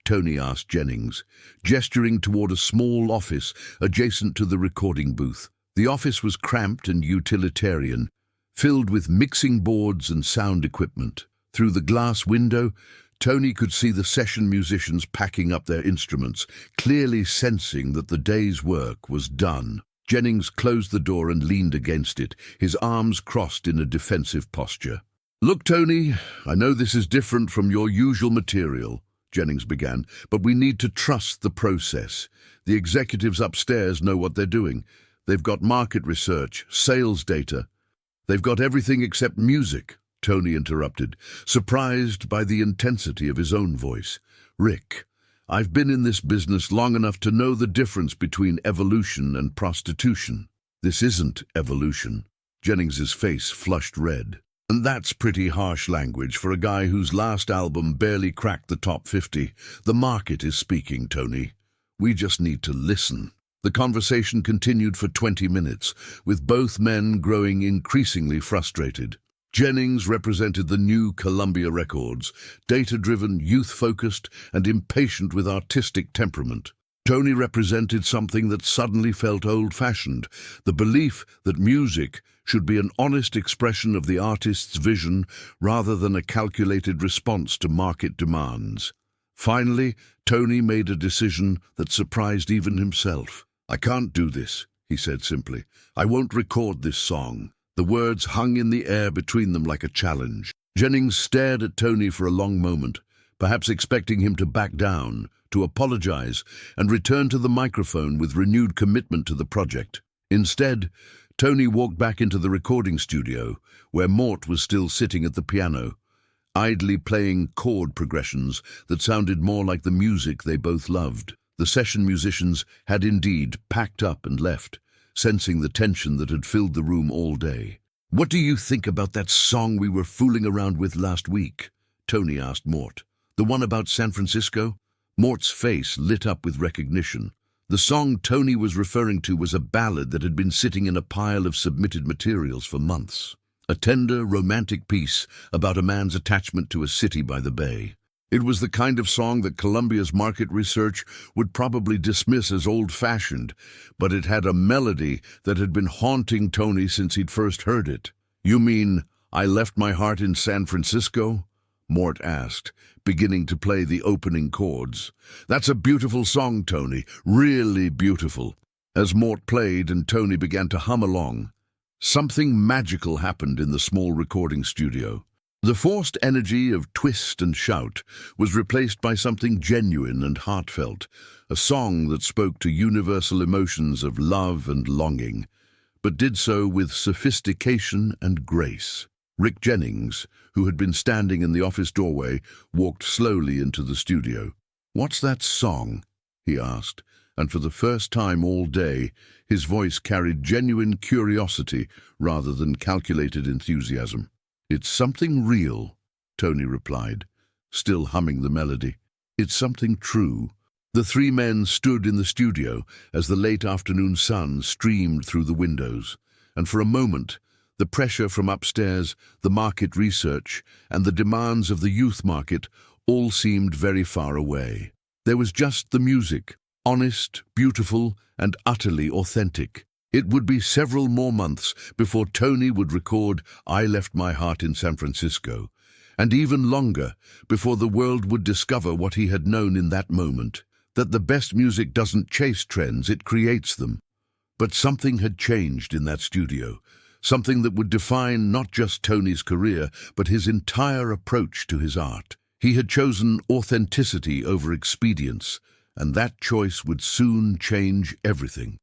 Tony asked Jennings, gesturing toward a small office adjacent to the recording booth. The office was cramped and utilitarian, filled with mixing boards and sound equipment. Through the glass window, Tony could see the session musicians packing up their instruments, clearly sensing that the day's work was done. Jennings closed the door and leaned against it, his arms crossed in a defensive posture. "Look, Tony, I know this is different from your usual material," Jennings began, "but we need to trust the process. The executives upstairs know what they're doing. They've got market research, sales data. They've got everything except music," Tony interrupted, surprised by the intensity of his own voice. "Rick, I've been in this business long enough to know the difference between evolution and prostitution. This isn't evolution." Jennings's face flushed red. "And that's pretty harsh language for a guy whose last album barely cracked the top 50. The market is speaking, Tony. We just need to listen." The conversation continued for 20 minutes, with both men growing increasingly frustrated. Jennings represented the new Columbia Records, data-driven, youth-focused, and impatient with artistic temperament. Tony represented something that suddenly felt old-fashioned, the belief that music should be an honest expression of the artist's vision rather than a calculated response to market demands. Finally, Tony made a decision that surprised even himself. "I can't do this," he said simply. "I won't record this song." The words hung in the air between them like a challenge. Jennings stared at Tony for a long moment, perhaps expecting him to back down, to apologize, and return to the microphone with renewed commitment to the project. Instead, Tony walked back into the recording studio, where Mort was still sitting at the piano, idly playing chord progressions that sounded more like the music they both loved. The session musicians had indeed packed up and left, sensing the tension that had filled the room all day. "What do you think about that song we were fooling around with last week?" Tony asked Mort. "The one about San Francisco?" Mort's face lit up with recognition. The song Tony was referring to was a ballad that had been sitting in a pile of submitted materials for months. A tender, romantic piece about a man's attachment to a city by the bay. It was the kind of song that Columbia's market research would probably dismiss as old-fashioned, but it had a melody that had been haunting Tony since he'd first heard it. "You mean, I Left My Heart in San Francisco?" Mort asked, beginning to play the opening chords. "That's a beautiful song, Tony, really beautiful." As Mort played and Tony began to hum along, something magical happened in the small recording studio. The forced energy of twist and shout was replaced by something genuine and heartfelt, a song that spoke to universal emotions of love and longing, but did so with sophistication and grace. Rick Jennings, who had been standing in the office doorway, walked slowly into the studio. "What's that song?" he asked, and for the first time all day, his voice carried genuine curiosity rather than calculated enthusiasm. "It's something real," Tony replied, still humming the melody. "It's something true." The three men stood in the studio as the late afternoon sun streamed through the windows, and for a moment, the pressure from upstairs, the market research, and the demands of the youth market all seemed very far away. There was just the music, honest, beautiful, and utterly authentic. It would be several more months before Tony would record I Left My Heart in San Francisco, and even longer before the world would discover what he had known in that moment, that the best music doesn't chase trends, it creates them. But something had changed in that studio, something that would define not just Tony's career, but his entire approach to his art. He had chosen authenticity over expedience, and that choice would soon change everything.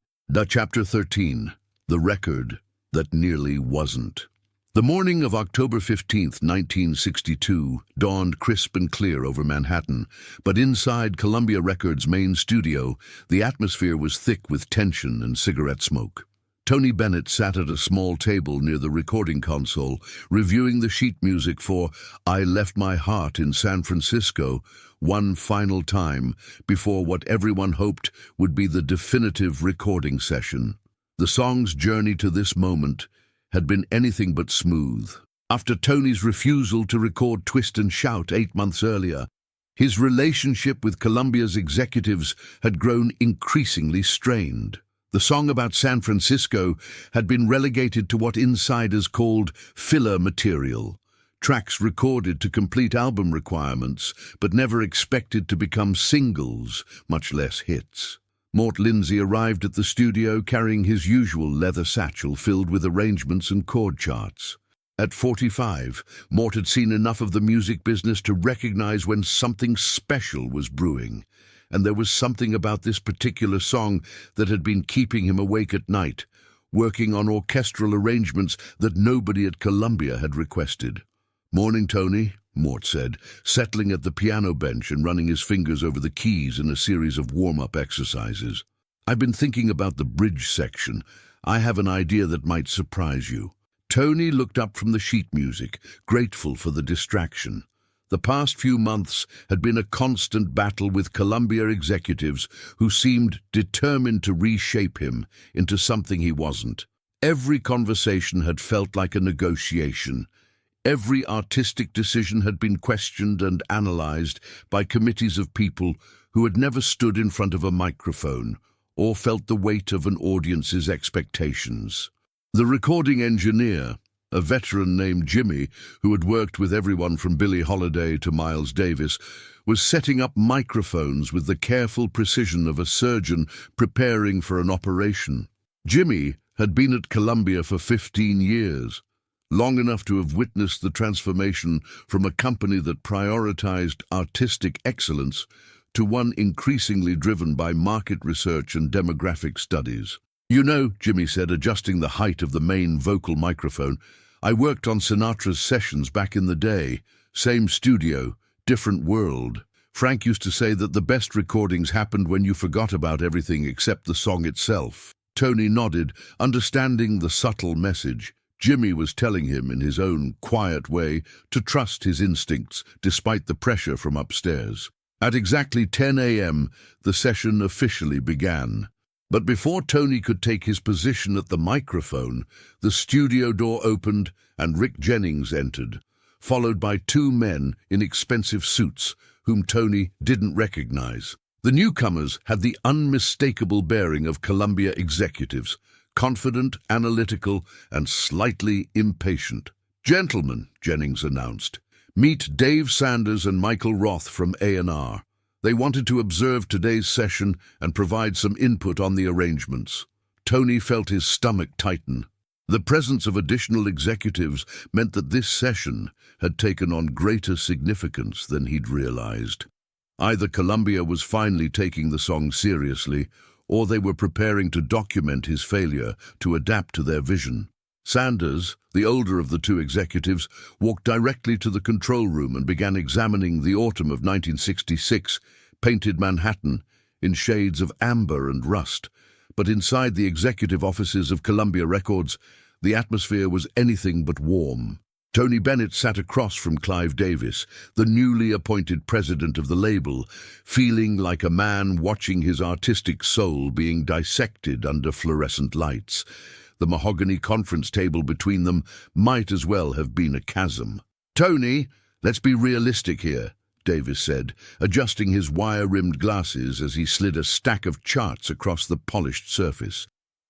Chapter 13. The Record That Nearly Wasn't. The morning of October 15th, 1962, dawned crisp and clear over Manhattan, but inside Columbia Records' main studio, the atmosphere was thick with tension and cigarette smoke. Tony Bennett sat at a small table near the recording console, reviewing the sheet music for I Left My Heart in San Francisco one final time before what everyone hoped would be the definitive recording session. The song's journey to this moment had been anything but smooth. After Tony's refusal to record Twist and Shout 8 months earlier, his relationship with Columbia's executives had grown increasingly strained. The song about San Francisco had been relegated to what insiders called filler material, tracks recorded to complete album requirements, but never expected to become singles, much less hits. Mort Lindsay arrived at the studio carrying his usual leather satchel filled with arrangements and chord charts. At 45, Mort had seen enough of the music business to recognize when something special was brewing. And there was something about this particular song that had been keeping him awake at night, working on orchestral arrangements that nobody at Columbia had requested. "Morning, Tony," Mort said, settling at the piano bench and running his fingers over the keys in a series of warm-up exercises. "I've been thinking about the bridge section. I have an idea that might surprise you." Tony looked up from the sheet music, grateful for the distraction. The past few months had been a constant battle with Columbia executives who seemed determined to reshape him into something he wasn't. Every conversation had felt like a negotiation, Every artistic decision had been questioned and analyzed by committees of people who had never stood in front of a microphone or felt the weight of an audience's expectations. The recording engineer, a veteran named Jimmy, who had worked with everyone from Billie Holiday to Miles Davis, was setting up microphones with the careful precision of a surgeon preparing for an operation. Jimmy had been at Columbia for 15 years, long enough to have witnessed the transformation from a company that prioritized artistic excellence to one increasingly driven by market research and demographic studies. "You know," Jimmy said, adjusting the height of the main vocal microphone, "I worked on Sinatra's sessions back in the day. Same studio, different world. Frank used to say that the best recordings happened when you forgot about everything except the song itself." Tony nodded, understanding the subtle message. Jimmy was telling him in his own quiet way to trust his instincts despite the pressure from upstairs. At exactly 10 a.m., the session officially began. But before Tony could take his position at the microphone, the studio door opened and Rick Jennings entered, followed by two men in expensive suits whom Tony didn't recognize. The newcomers had the unmistakable bearing of Columbia executives, confident, analytical, and slightly impatient. "Gentlemen," Jennings announced, "meet Dave Sanders and Michael Roth from A&R. They wanted to observe today's session and provide some input on the arrangements." Tony felt his stomach tighten. The presence of additional executives meant that this session had taken on greater significance than he'd realized. Either Columbia was finally taking the song seriously, or they were preparing to document his failure to adapt to their vision. Sanders, the older of the two executives, walked directly to the control room and began examining the autumn of 1966, painted Manhattan in shades of amber and rust. But inside the executive offices of Columbia Records, the atmosphere was anything but warm. Tony Bennett sat across from Clive Davis, the newly appointed president of the label, feeling like a man watching his artistic soul being dissected under fluorescent lights. The mahogany conference table between them might as well have been a chasm. "Tony, let's be realistic here," Davis said, adjusting his wire-rimmed glasses as he slid a stack of charts across the polished surface.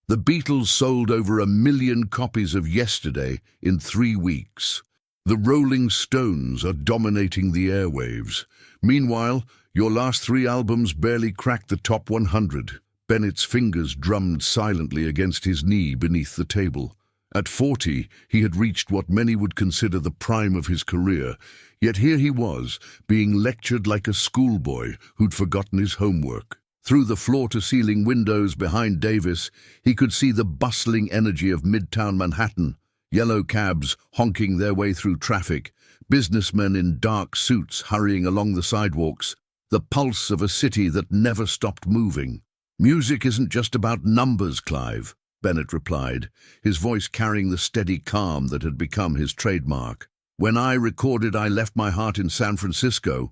"The Beatles sold over 1 million copies of Yesterday in 3 weeks. The Rolling Stones are dominating the airwaves. Meanwhile, your last 3 albums barely cracked the top 100. Bennett's fingers drummed silently against his knee beneath the table. At 40, he had reached what many would consider the prime of his career, yet here he was, being lectured like a schoolboy who'd forgotten his homework. Through the floor-to-ceiling windows behind Davis, he could see the bustling energy of Midtown Manhattan, yellow cabs honking their way through traffic, businessmen in dark suits hurrying along the sidewalks, the pulse of a city that never stopped moving. "Music isn't just about numbers, Clive," Bennett replied, his voice carrying the steady calm that had become his trademark. "When I recorded I Left My Heart in San Francisco,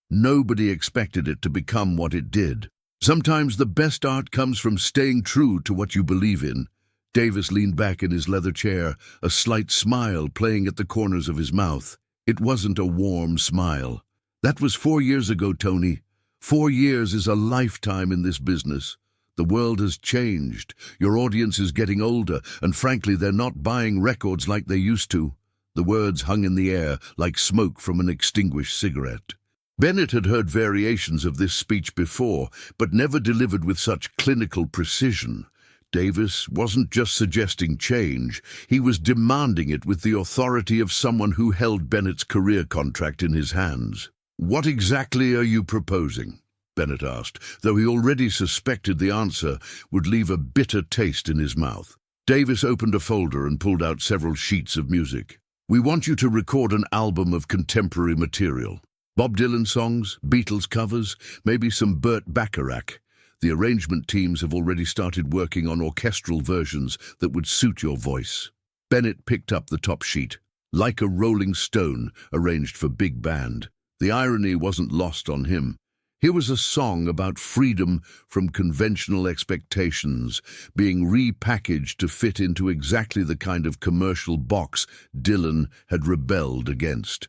nobody expected it to become what it did. Sometimes the best art comes from staying true to what you believe in." Davis leaned back in his leather chair, a slight smile playing at the corners of his mouth. It wasn't a warm smile. "That was 4 years ago, Tony. 4 years is a lifetime in this business. The world has changed. Your audience is getting older, and frankly, they're not buying records like they used to." The words hung in the air like smoke from an extinguished cigarette. Bennett had heard variations of this speech before, but never delivered with such clinical precision. Davis wasn't just suggesting change, he was demanding it with the authority of someone who held Bennett's career contract in his hands. "What exactly are you proposing?" Bennett asked, though he already suspected the answer would leave a bitter taste in his mouth. Davis opened a folder and pulled out several sheets of music. "We want you to record an album of contemporary material. Bob Dylan songs, Beatles covers, maybe some Burt Bacharach. The arrangement teams have already started working on orchestral versions that would suit your voice." Bennett picked up the top sheet, Like a Rolling Stone, arranged for big band. The irony wasn't lost on him. Here was a song about freedom from conventional expectations, being repackaged to fit into exactly the kind of commercial box Dylan had rebelled against.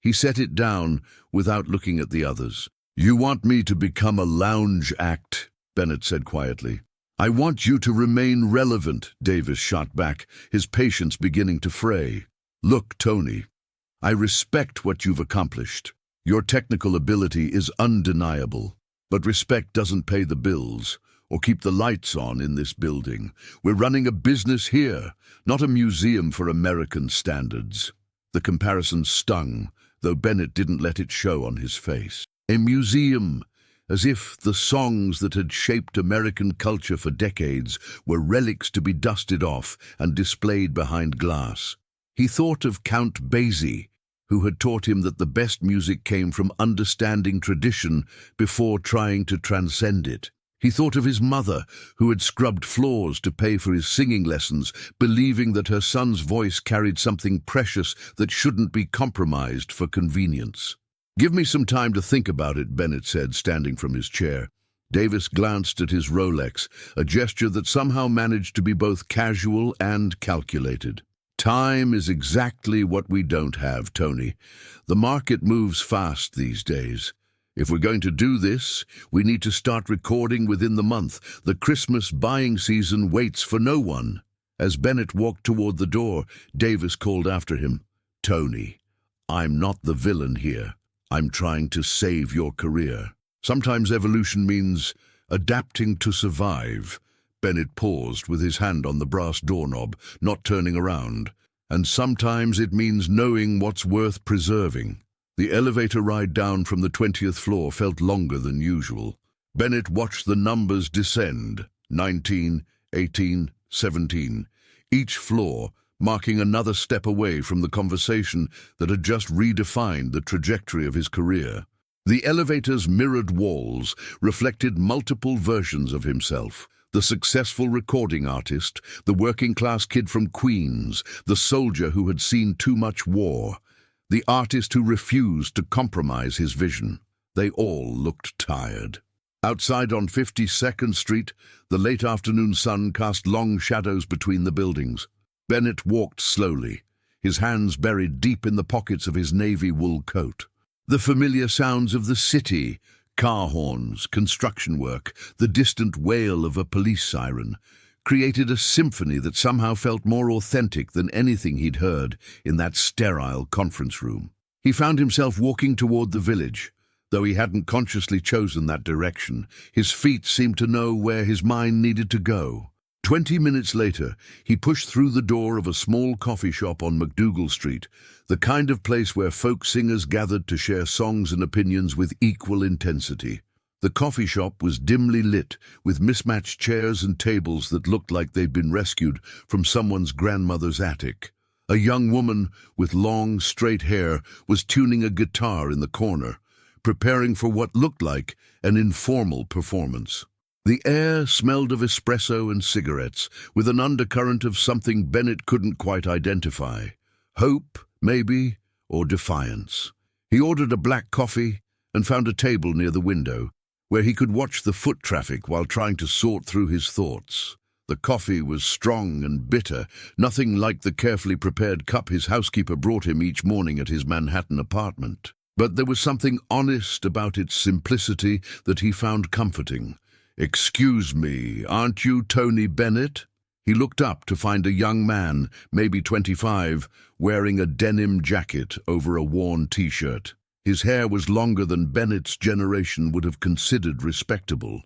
He set it down without looking at the others. "You want me to become a lounge act," Bennett said quietly. "I want you to remain relevant," Davis shot back, his patience beginning to fray. "Look, Tony, I respect what you've accomplished. Your technical ability is undeniable, but respect doesn't pay the bills or keep the lights on in this building. We're running a business here, not a museum for American standards." The comparison stung, though Bennett didn't let it show on his face. A museum, as if the songs that had shaped American culture for decades were relics to be dusted off and displayed behind glass. He thought of Count Basie, who had taught him that the best music came from understanding tradition before trying to transcend it. He thought of his mother, who had scrubbed floors to pay for his singing lessons, believing that her son's voice carried something precious that shouldn't be compromised for convenience. "Give me some time to think about it," Bennett said, standing from his chair. Davis glanced at his Rolex, a gesture that somehow managed to be both casual and calculated. "Time is exactly what we don't have, Tony. The market moves fast these days. If we're going to do this, we need to start recording within the month. The Christmas buying season waits for no one." As Bennett walked toward the door, Davis called after him, "Tony, I'm not the villain here. I'm trying to save your career. Sometimes evolution means adapting to survive." Bennett paused with his hand on the brass doorknob, not turning around. "And sometimes it means knowing what's worth preserving." The elevator ride down from the 20th floor felt longer than usual. Bennett watched the numbers descend, 19, 18, 17, each floor marking another step away from the conversation that had just redefined the trajectory of his career. The elevator's mirrored walls reflected multiple versions of himself: the successful recording artist, the working-class kid from Queens, the soldier who had seen too much war, the artist who refused to compromise his vision. They all looked tired. Outside on 52nd Street, the late afternoon sun cast long shadows between the buildings. Bennett walked slowly, his hands buried deep in the pockets of his navy wool coat. The familiar sounds of the city, car horns, construction work, the distant wail of a police siren, created a symphony that somehow felt more authentic than anything he'd heard in that sterile conference room. He found himself walking toward the village. Though he hadn't consciously chosen that direction, his feet seemed to know where his mind needed to go. 20 minutes later, he pushed through the door of a small coffee shop on McDougal Street, the kind of place where folk singers gathered to share songs and opinions with equal intensity. The coffee shop was dimly lit, with mismatched chairs and tables that looked like they'd been rescued from someone's grandmother's attic. A young woman with long, straight hair was tuning a guitar in the corner, preparing for what looked like an informal performance. The air smelled of espresso and cigarettes, with an undercurrent of something Bennett couldn't quite identify. Hope, maybe, or defiance. He ordered a black coffee and found a table near the window, where he could watch the foot traffic while trying to sort through his thoughts. The coffee was strong and bitter, nothing like the carefully prepared cup his housekeeper brought him each morning at his Manhattan apartment. But there was something honest about its simplicity that he found comforting. "Excuse me, aren't you Tony Bennett?" He looked up to find a young man, maybe 25, wearing a denim jacket over a worn t-shirt. His hair was longer than Bennett's generation would have considered respectable,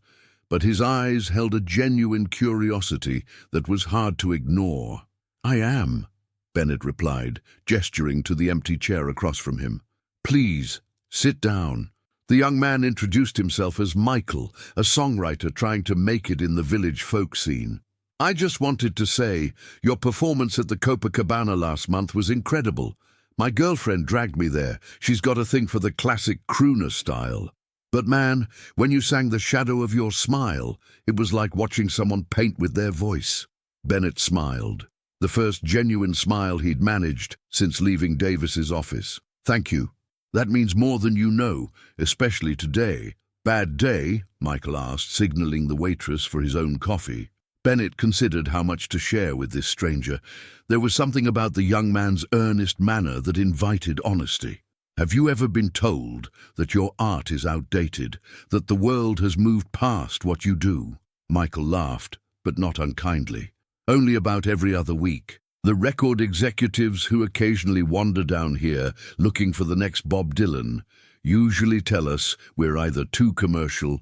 but his eyes held a genuine curiosity that was hard to ignore. "I am," Bennett replied, gesturing to the empty chair across from him. "Please, sit down." The young man introduced himself as Michael, a songwriter trying to make it in the village folk scene. "I just wanted to say, your performance at the Copacabana last month was incredible. My girlfriend dragged me there. She's got a thing for the classic crooner style. But man, when you sang The Shadow of Your Smile, it was like watching someone paint with their voice." Bennett smiled, the first genuine smile he'd managed since leaving Davis's office. "Thank you. That means more than you know, especially today." Bad day? Michael asked, signaling the waitress for his own coffee. Bennett considered how much to share with this stranger. There was something about the young man's earnest manner that invited honesty. Have you ever been told that your art is outdated, that the world has moved past what you do? Michael laughed, but not unkindly. Only about every other week. The record executives who occasionally wander down here looking for the next Bob Dylan usually tell us we're either too commercial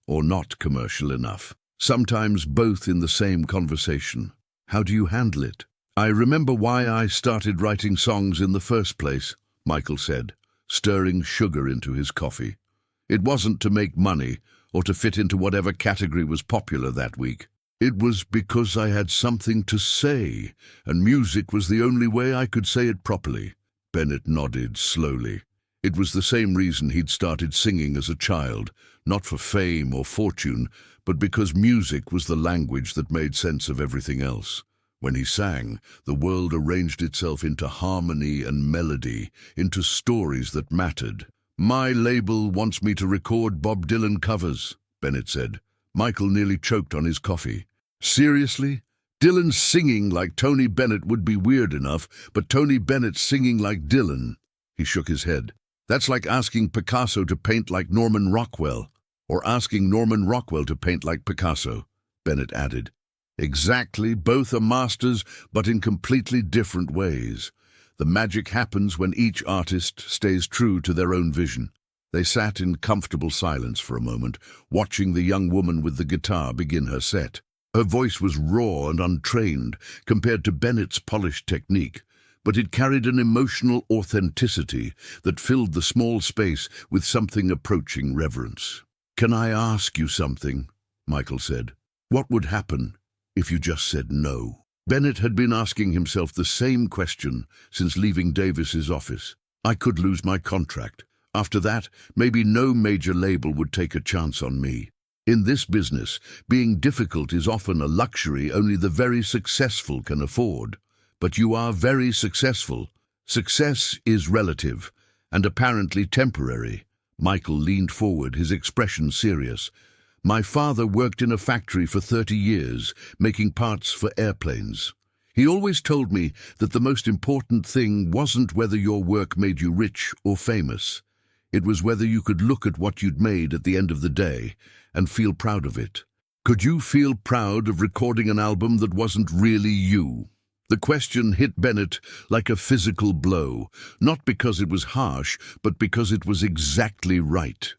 or not commercial enough. Sometimes both in the same conversation. How do you handle it? I remember why I started writing songs in the first place, Michael said, stirring sugar into his coffee. It wasn't to make money or to fit into whatever category was popular that week. It was because I had something to say, and music was the only way I could say it properly. Bennett nodded slowly. It was the same reason he'd started singing as a child, not for fame or fortune, but because music was the language that made sense of everything else. When he sang, the world arranged itself into harmony and melody, into stories that mattered. My label wants me to record Bob Dylan covers, Bennett said. Michael nearly choked on his coffee. Seriously? Dylan singing like Tony Bennett would be weird enough, but Tony Bennett singing like Dylan? He shook his head. That's like asking Picasso to paint like Norman Rockwell, or asking Norman Rockwell to paint like Picasso, Bennett added. Exactly, both are masters, but in completely different ways. The magic happens when each artist stays true to their own vision. They sat in comfortable silence for a moment, watching the young woman with the guitar begin her set. Her voice was raw and untrained compared to Bennett's polished technique, but it carried an emotional authenticity that filled the small space with something approaching reverence. Can I ask you something? Michael said. What would happen if you just said no? Bennett had been asking himself the same question since leaving Davis's office. I could lose my contract. After that, maybe no major label would take a chance on me. In this business, being difficult is often a luxury only the very successful can afford. But you are very successful. Success is relative, and apparently temporary. Michael leaned forward, his expression serious. My father worked in a factory for 30 years, making parts for airplanes. He always told me that the most important thing wasn't whether your work made you rich or famous. It was whether you could look at what you'd made at the end of the day and feel proud of it. Could you feel proud of recording an album that wasn't really you? The question hit Bennett like a physical blow, not because it was harsh, but because it was exactly right.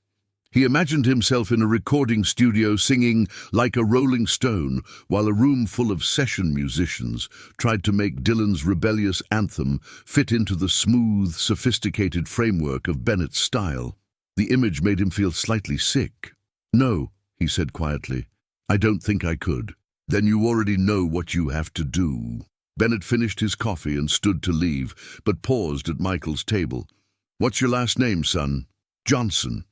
He imagined himself in a recording studio singing like a Rolling Stone, while a room full of session musicians tried to make Dylan's rebellious anthem fit into the smooth, sophisticated framework of Bennett's style. The image made him feel slightly sick. No, he said quietly, I don't think I could. Then you already know what you have to do. Bennett finished his coffee and stood to leave, but paused at Michael's table. What's your last name, son? Johnson.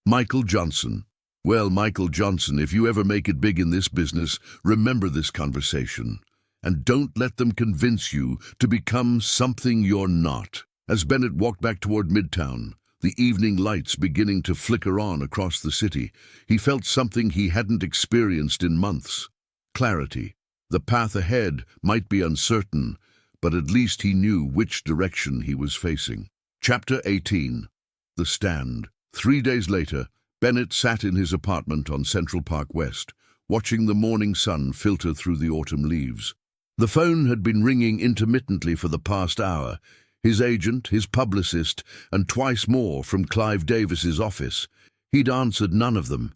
Michael Johnson. Well, Michael Johnson, if you ever make it big in this business, remember this conversation. And don't let them convince you to become something you're not. As Bennett walked back toward Midtown, the evening lights beginning to flicker on across the city, he felt something he hadn't experienced in months. Clarity. The path ahead might be uncertain, but at least he knew which direction he was facing. Chapter 18. The Stand. 3 days later, Bennett sat in his apartment on Central Park West, watching the morning sun filter through the autumn leaves. The phone had been ringing intermittently for the past hour. His agent, his publicist, and twice more from Clive Davis's office. He'd answered none of them.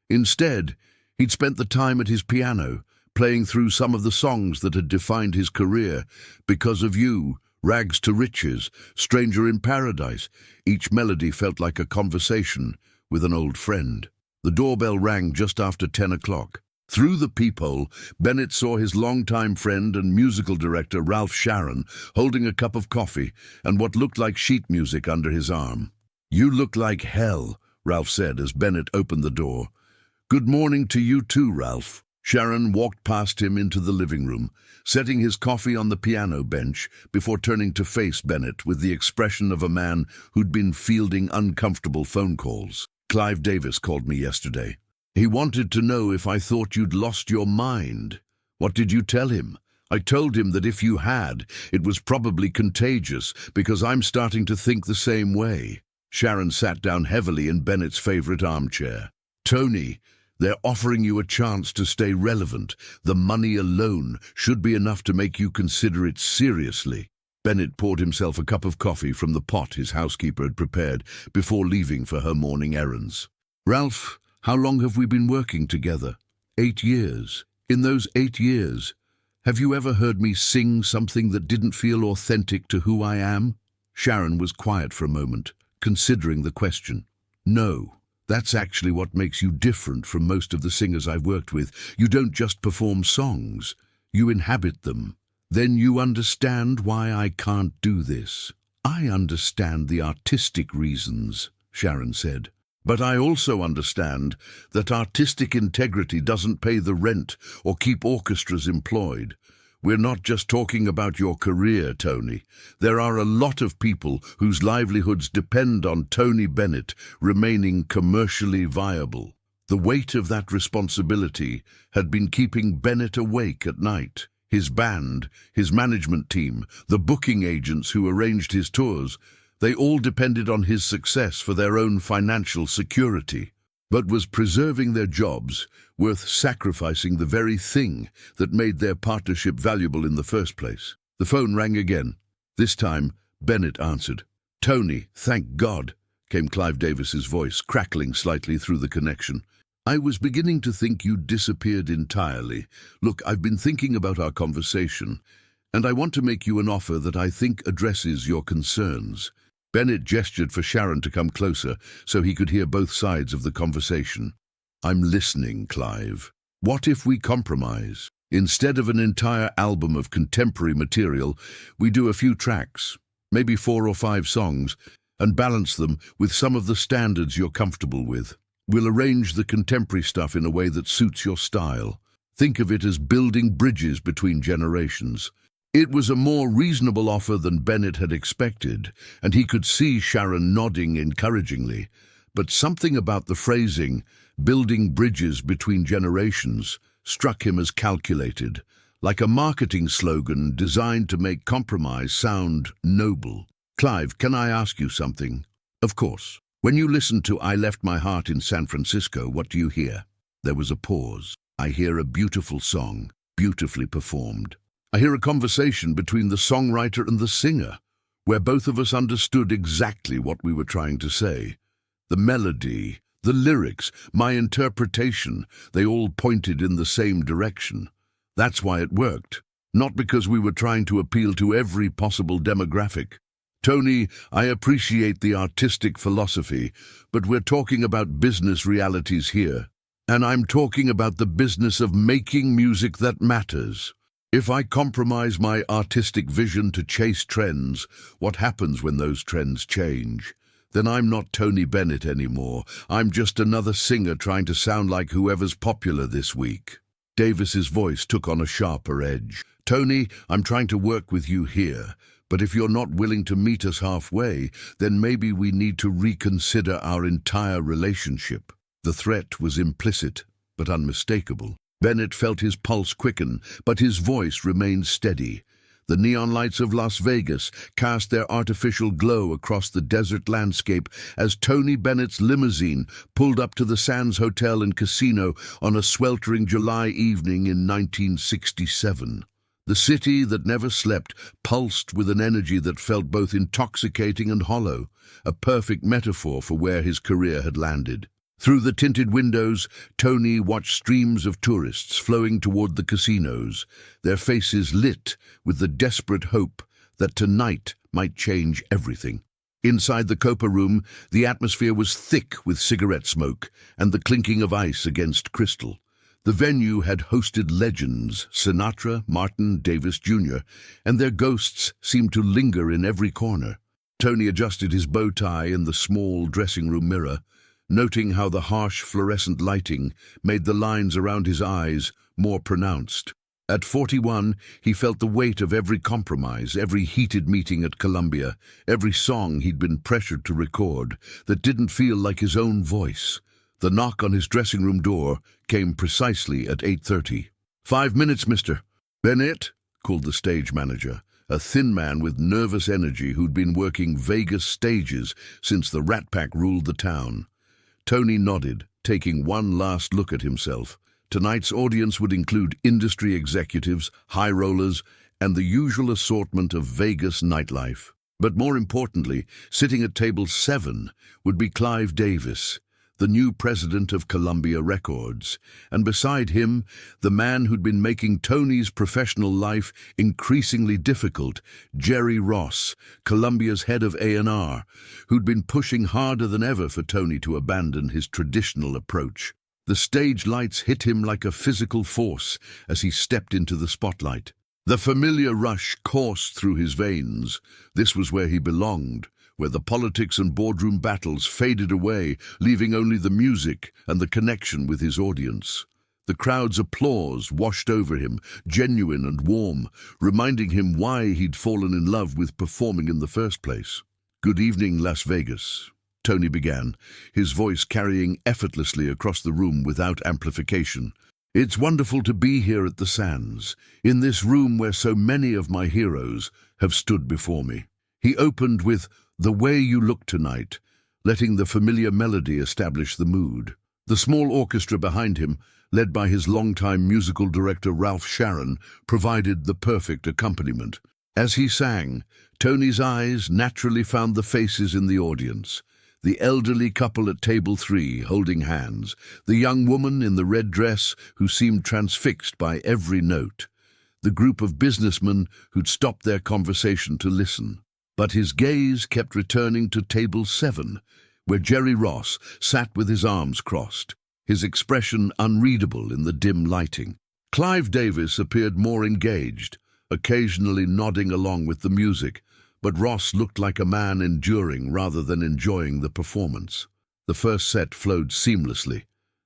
Instead, he'd spent the time at his piano, playing through some of the songs that had defined his career. Because of You, Rags to Riches, Stranger in Paradise. Each melody felt like a conversation with an old friend. The doorbell rang just after 10 o'clock. Through the peephole, Bennett saw his longtime friend and musical director Ralph Sharon holding a cup of coffee and what looked like sheet music under his arm. You look like hell, Ralph said as Bennett opened the door. Good morning to you too, Ralph. Sharon walked past him into the living room, setting his coffee on the piano bench before turning to face Bennett with the expression of a man who'd been fielding uncomfortable phone calls. Clive Davis called me yesterday. He wanted to know if I thought you'd lost your mind. What did you tell him? I told him that if you had, it was probably contagious, because I'm starting to think the same way. Sharon sat down heavily in Bennett's favorite armchair. Tony, they're offering you a chance to stay relevant. The money alone should be enough to make you consider it seriously. Bennett poured himself a cup of coffee from the pot his housekeeper had prepared before leaving for her morning errands. Ralph, how long have we been working together? 8 years. In those 8 years, have you ever heard me sing something that didn't feel authentic to who I am? Sharon was quiet for a moment, considering the question. No, that's actually what makes you different from most of the singers I've worked with. You don't just perform songs, you inhabit them. Then you understand why I can't do this. I understand the artistic reasons, Sharon said. But I also understand that artistic integrity doesn't pay the rent or keep orchestras employed. We're not just talking about your career, Tony. There are a lot of people whose livelihoods depend on Tony Bennett remaining commercially viable. The weight of that responsibility had been keeping Bennett awake at night. His band, his management team, the booking agents who arranged his tours, they all depended on his success for their own financial security. But was preserving their jobs worth sacrificing the very thing that made their partnership valuable in the first place? The phone rang again. This time, Bennett answered. "Tony, thank God," came Clive Davis's voice, crackling slightly through the connection. "I was beginning to think you'd disappeared entirely. Look, I've been thinking about our conversation, and I want to make you an offer that I think addresses your concerns." Bennett gestured for Sharon to come closer so he could hear both sides of the conversation. "I'm listening, Clive. What if we compromise? Instead of an entire album of contemporary material, we do a few tracks, maybe 4 or 5 songs, and balance them with some of the standards you're comfortable with. We'll arrange the contemporary stuff in a way that suits your style. Think of it as building bridges between generations." It was a more reasonable offer than Bennett had expected, and he could see Sharon nodding encouragingly. But something about the phrasing, building bridges between generations, struck him as calculated, like a marketing slogan designed to make compromise sound noble. "Clive, can I ask you something?" "Of course. When you listen to I Left My Heart in San Francisco, what do you hear?" There was a pause. "I hear a beautiful song, beautifully performed. I hear a conversation between the songwriter and the singer, where both of us understood exactly what we were trying to say. The melody, the lyrics, my interpretation, they all pointed in the same direction. That's why it worked, not because we were trying to appeal to every possible demographic. Tony, I appreciate the artistic philosophy, but we're talking about business realities here. And I'm talking about the business of making music that matters. If I compromise my artistic vision to chase trends, what happens when those trends change? Then I'm not Tony Bennett anymore. I'm just another singer trying to sound like whoever's popular this week." Davis's voice took on a sharper edge. "Tony, I'm trying to work with you here, but if you're not willing to meet us halfway, then maybe we need to reconsider our entire relationship." The threat was implicit, but unmistakable. Bennett felt his pulse quicken, but his voice remained steady. The neon lights of Las Vegas cast their artificial glow across the desert landscape as Tony Bennett's limousine pulled up to the Sands Hotel and Casino on a sweltering July evening in 1967. The city that never slept pulsed with an energy that felt both intoxicating and hollow, a perfect metaphor for where his career had landed. Through the tinted windows, Tony watched streams of tourists flowing toward the casinos, their faces lit with the desperate hope that tonight might change everything. Inside the Copa Room, the atmosphere was thick with cigarette smoke and the clinking of ice against crystal. The venue had hosted legends, Sinatra, Martin, Davis Jr., and their ghosts seemed to linger in every corner. Tony adjusted his bow tie in the small dressing room mirror, noting how the harsh fluorescent lighting made the lines around his eyes more pronounced. At 41, he felt the weight of every compromise, every heated meeting at Columbia, every song he'd been pressured to record that didn't feel like his own voice. The knock on his dressing room door came precisely at 8:30. "5 minutes, mister." "Bennett," called the stage manager, a thin man with nervous energy who'd been working Vegas stages since the Rat Pack ruled the town. Tony nodded, taking one last look at himself. Tonight's audience would include industry executives, high rollers, and the usual assortment of Vegas nightlife. But more importantly, sitting at table 7 would be Clive Davis, the new president of Columbia Records, and beside him, the man who'd been making Tony's professional life increasingly difficult, Jerry Ross, Columbia's head of A&R, who'd been pushing harder than ever for Tony to abandon his traditional approach. The stage lights hit him like a physical force as he stepped into the spotlight. The familiar rush coursed through his veins. This was where he belonged, where the politics and boardroom battles faded away, leaving only the music and the connection with his audience. The crowd's applause washed over him, genuine and warm, reminding him why he'd fallen in love with performing in the first place. "Good evening, Las Vegas," Tony began, his voice carrying effortlessly across the room without amplification. "It's wonderful to be here at the Sands, in this room where so many of my heroes have stood before me." He opened with "The Way You Look Tonight," letting the familiar melody establish the mood. The small orchestra behind him, led by his longtime musical director Ralph Sharon, provided the perfect accompaniment. As he sang, Tony's eyes naturally found the faces in the audience. The elderly couple at table 3 holding hands, the young woman in the red dress who seemed transfixed by every note, the group of businessmen who'd stopped their conversation to listen. But his gaze kept returning to table 7, where Jerry Ross sat with his arms crossed, his expression unreadable in the dim lighting. Clive Davis appeared more engaged, occasionally nodding along with the music, but Ross looked like a man enduring rather than enjoying the performance. The first set flowed seamlessly.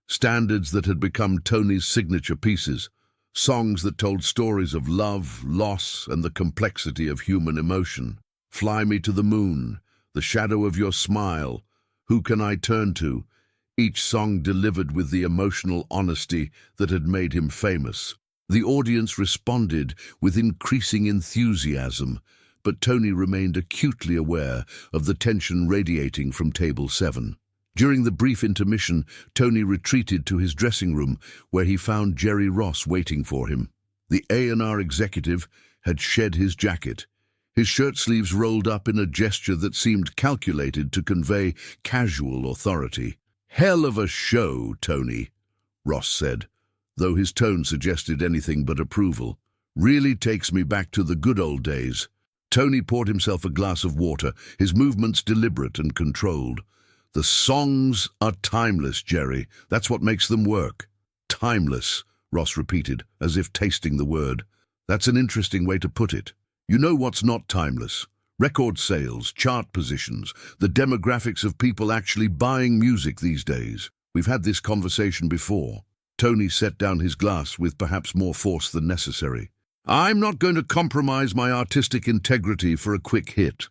Standards that had become Tony's signature pieces, songs that told stories of love, loss, and the complexity of human emotion. "Fly Me to the Moon," "The Shadow of Your Smile," "Who Can I Turn To?" Each song delivered with the emotional honesty that had made him famous. The audience responded with increasing enthusiasm, but Tony remained acutely aware of the tension radiating from table 7. During the brief intermission, Tony retreated to his dressing room, where he found Jerry Ross waiting for him. The A&R executive had shed his jacket, his shirt sleeves rolled up in a gesture that seemed calculated to convey casual authority. "Hell of a show, Tony," Ross said, though his tone suggested anything but approval. "Really takes me back to the good old days." Tony poured himself a glass of water, his movements deliberate and controlled. "The songs are timeless, Jerry. That's what makes them work." "Timeless," Ross repeated, as if tasting the word. "That's an interesting way to put it. You know what's not timeless? Record sales, chart positions, the demographics of people actually buying music these days. We've had this conversation before." Tony set down his glass with perhaps more force than necessary. "I'm not going to compromise my artistic integrity for a quick hit."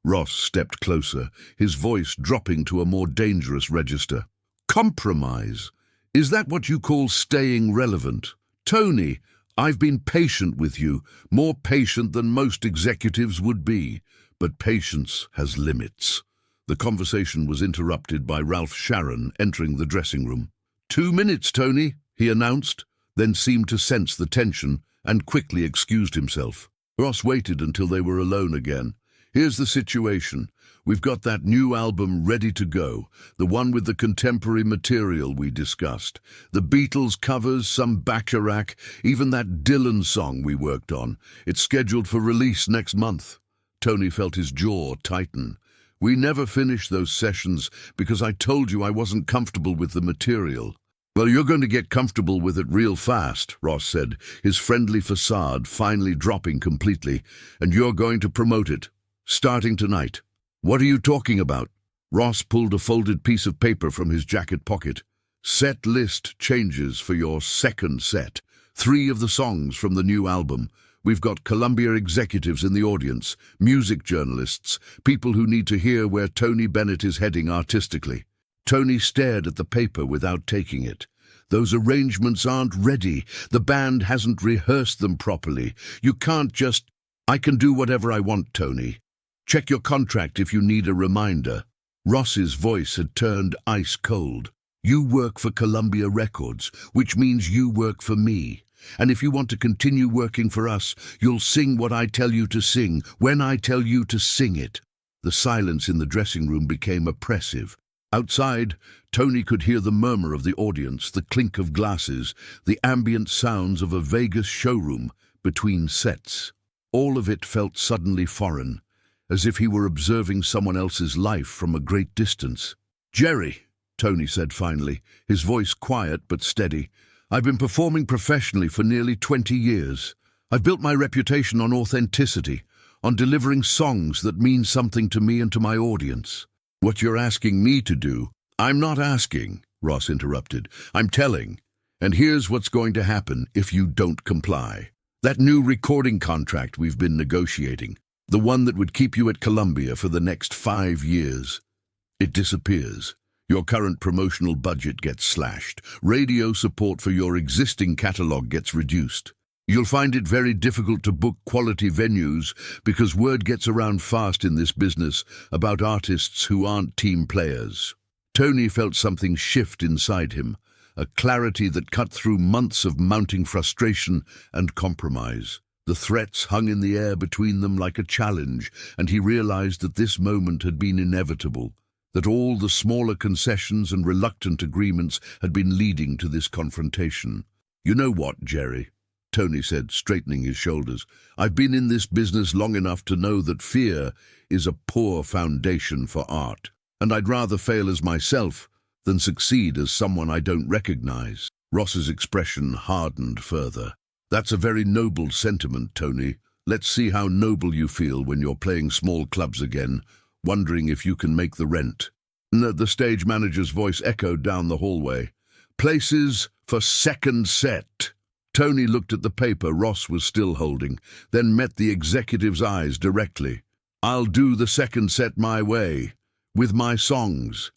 Ross stepped closer, his voice dropping to a more dangerous register. "Compromise? Is that what you call staying relevant? Tony, I've been patient with you, more patient than most executives would be, but patience has limits." The conversation was interrupted by Ralph Sharon entering the dressing room. "2 minutes, Tony," he announced, then seemed to sense the tension and quickly excused himself. Ross waited until they were alone again. "Here's the situation. We've got that new album ready to go, the one with the contemporary material we discussed. The Beatles covers, some Bacharach, even that Dylan song we worked on. It's scheduled for release next month." Tony felt his jaw tighten. "We never finished those sessions because I told you I wasn't comfortable with the material." "Well, you're going to get comfortable with it real fast," Ross said, his friendly facade finally dropping completely, "and you're going to promote it, starting tonight." "What are you talking about?" Ross pulled a folded piece of paper from his jacket pocket. "Set list changes for your second set. 3 of the songs from the new album. We've got Columbia executives in the audience, music journalists, people who need to hear where Tony Bennett is heading artistically. Tony stared at the paper without taking it. Those arrangements aren't ready. The band hasn't rehearsed them properly. You can't just... I can do whatever I want, Tony. Check your contract if you need a reminder. Ross's voice had turned ice cold. You work for Columbia Records, which means you work for me. And if you want to continue working for us, you'll sing what I tell you to sing, when I tell you to sing it. The silence in the dressing room became oppressive. Outside, Tony could hear the murmur of the audience, the clink of glasses, the ambient sounds of a Vegas showroom between sets. All of it felt suddenly foreign, as if he were observing someone else's life from a great distance. "Jerry," Tony said finally, his voice quiet but steady, "I've been performing professionally for nearly 20 years. I've built my reputation on authenticity, on delivering songs that mean something to me and to my audience. What you're asking me to do..." "I'm not asking," Ross interrupted. "I'm telling. And here's what's going to happen if you don't comply. That new recording contract we've been negotiating, the one that would keep you at Columbia for the next 5 years, it disappears. Your current promotional budget gets slashed. Radio support for your existing catalog gets reduced. You'll find it very difficult to book quality venues because word gets around fast in this business about artists who aren't team players." Tony felt something shift inside him, a clarity that cut through months of mounting frustration and compromise. The threats hung in the air between them like a challenge, and he realized that this moment had been inevitable, that all the smaller concessions and reluctant agreements had been leading to this confrontation. "You know what, Jerry?" Tony said, straightening his shoulders. "I've been in this business long enough to know that fear is a poor foundation for art, and I'd rather fail as myself than succeed as someone I don't recognize." Ross's expression hardened further. "That's a very noble sentiment, Tony. Let's see how noble you feel when you're playing small clubs again, wondering if you can make the rent." The stage manager's voice echoed down the hallway. "Places for second set." Tony looked at the paper Ross was still holding, then met the executive's eyes directly. "I'll do the second set my way, with my songs.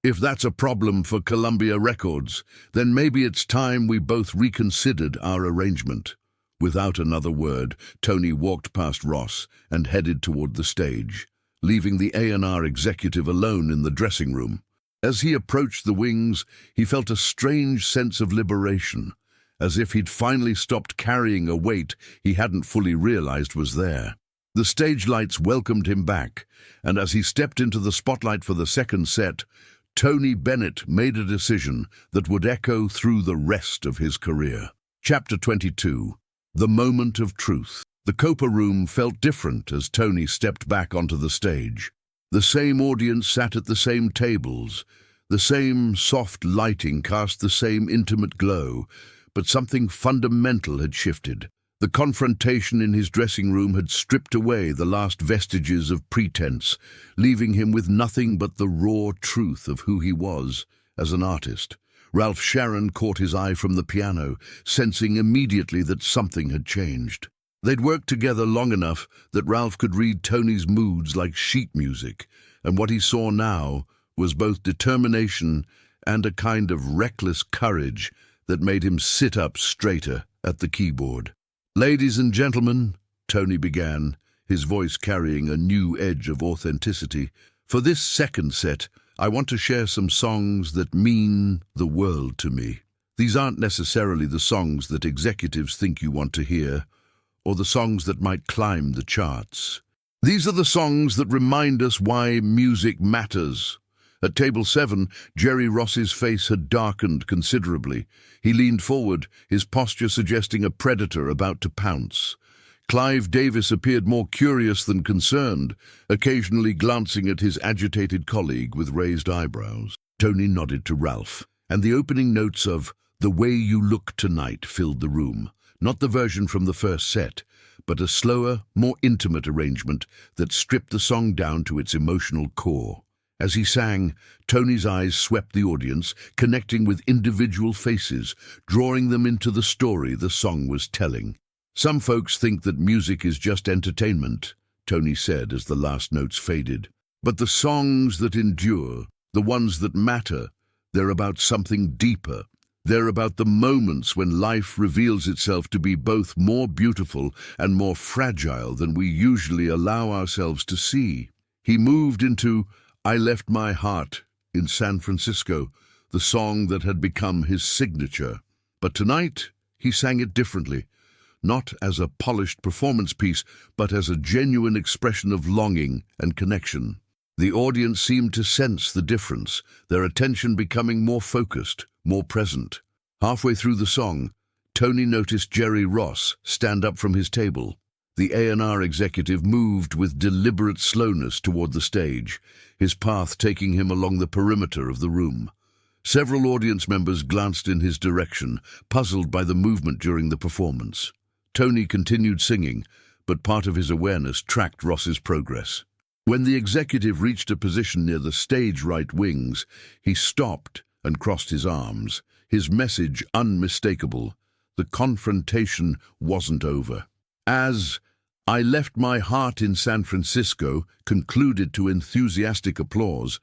If that's a problem for Columbia Records, then maybe it's time we both reconsidered our arrangement." Without another word, Tony walked past Ross and headed toward the stage, leaving the A&R executive alone in the dressing room. As he approached the wings, he felt a strange sense of liberation, as if he'd finally stopped carrying a weight he hadn't fully realized was there. The stage lights welcomed him back, and as he stepped into the spotlight for the second set, Tony Bennett made a decision that would echo through the rest of his career. Chapter 22. The Moment of Truth. The Copa Room felt different as Tony stepped back onto the stage. The same audience sat at the same tables. The same soft lighting cast the same intimate glow, but something fundamental had shifted. The confrontation in his dressing room had stripped away the last vestiges of pretense, leaving him with nothing but the raw truth of who he was as an artist. Ralph Sharon caught his eye from the piano, sensing immediately that something had changed. They'd worked together long enough that Ralph could read Tony's moods like sheet music, and what he saw now was both determination and a kind of reckless courage that made him sit up straighter at the keyboard. "Ladies and gentlemen," Tony began, his voice carrying a new edge of authenticity, "for this second set, I want to share some songs that mean the world to me. These aren't necessarily the songs that executives think you want to hear, or the songs that might climb the charts. These are the songs that remind us why music matters." At table 7, Jerry Ross's face had darkened considerably. He leaned forward, his posture suggesting a predator about to pounce. Clive Davis appeared more curious than concerned, occasionally glancing at his agitated colleague with raised eyebrows. Tony nodded to Ralph, and the opening notes of "The Way You Look Tonight" filled the room. Not the version from the first set, but a slower, more intimate arrangement that stripped the song down to its emotional core. As he sang, Tony's eyes swept the audience, connecting with individual faces, drawing them into the story the song was telling. "Some folks think that music is just entertainment," Tony said as the last notes faded. "But the songs that endure, the ones that matter, they're about something deeper. They're about the moments when life reveals itself to be both more beautiful and more fragile than we usually allow ourselves to see." He moved into "I Left My Heart in San Francisco," the song that had become his signature. But tonight, he sang it differently, not as a polished performance piece, but as a genuine expression of longing and connection. The audience seemed to sense the difference, their attention becoming more focused, more present. Halfway through the song, Tony noticed Jerry Ross stand up from his table. The A&R executive moved with deliberate slowness toward the stage, his path taking him along the perimeter of the room. Several audience members glanced in his direction, puzzled by the movement during the performance. Tony continued singing, but part of his awareness tracked Ross's progress. When the executive reached a position near the stage right wings, he stopped and crossed his arms, his message unmistakable. The confrontation wasn't over. As "I Left My Heart in San Francisco" concluded to enthusiastic applause,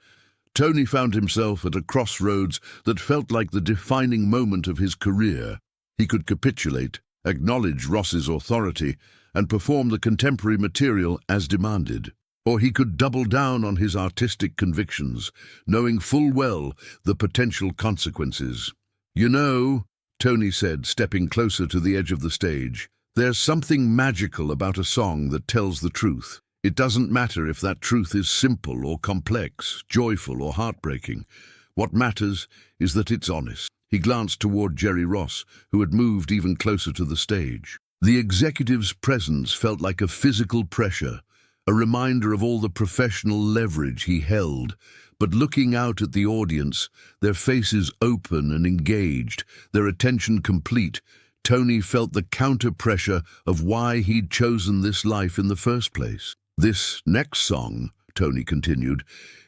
Tony found himself at a crossroads that felt like the defining moment of his career. He could capitulate, acknowledge Ross's authority, and perform the contemporary material as demanded. Or he could double down on his artistic convictions, knowing full well the potential consequences. "You know," Tony said, stepping closer to the edge of the stage, "there's something magical about a song that tells the truth. It doesn't matter if that truth is simple or complex, joyful or heartbreaking. What matters is that it's honest." He glanced toward Jerry Ross, who had moved even closer to the stage. The executive's presence felt like a physical pressure, a reminder of all the professional leverage he held. But looking out at the audience, their faces open and engaged, their attention complete, Tony felt the counter-pressure of why he'd chosen this life in the first place. "This next song," Tony continued,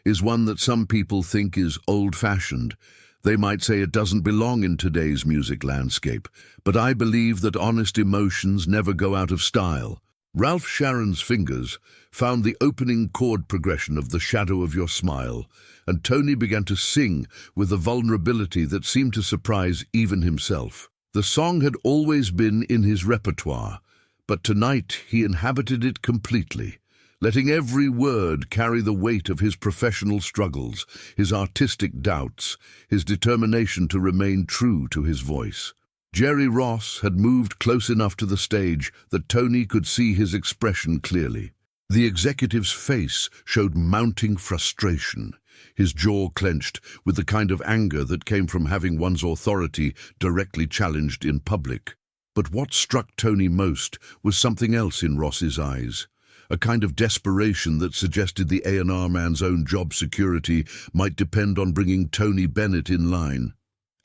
"is one that some people think is old-fashioned. They might say it doesn't belong in today's music landscape, but I believe that honest emotions never go out of style." Ralph Sharon's fingers found the opening chord progression of "The Shadow of Your Smile," and Tony began to sing with a vulnerability that seemed to surprise even himself. The song had always been in his repertoire, but tonight he inhabited it completely, letting every word carry the weight of his professional struggles, his artistic doubts, his determination to remain true to his voice. Jerry Ross had moved close enough to the stage that Tony could see his expression clearly. The executive's face showed mounting frustration, his jaw clenched with the kind of anger that came from having one's authority directly challenged in public. But what struck Tony most was something else in Ross's eyes, a kind of desperation that suggested the A&R man's own job security might depend on bringing Tony Bennett in line.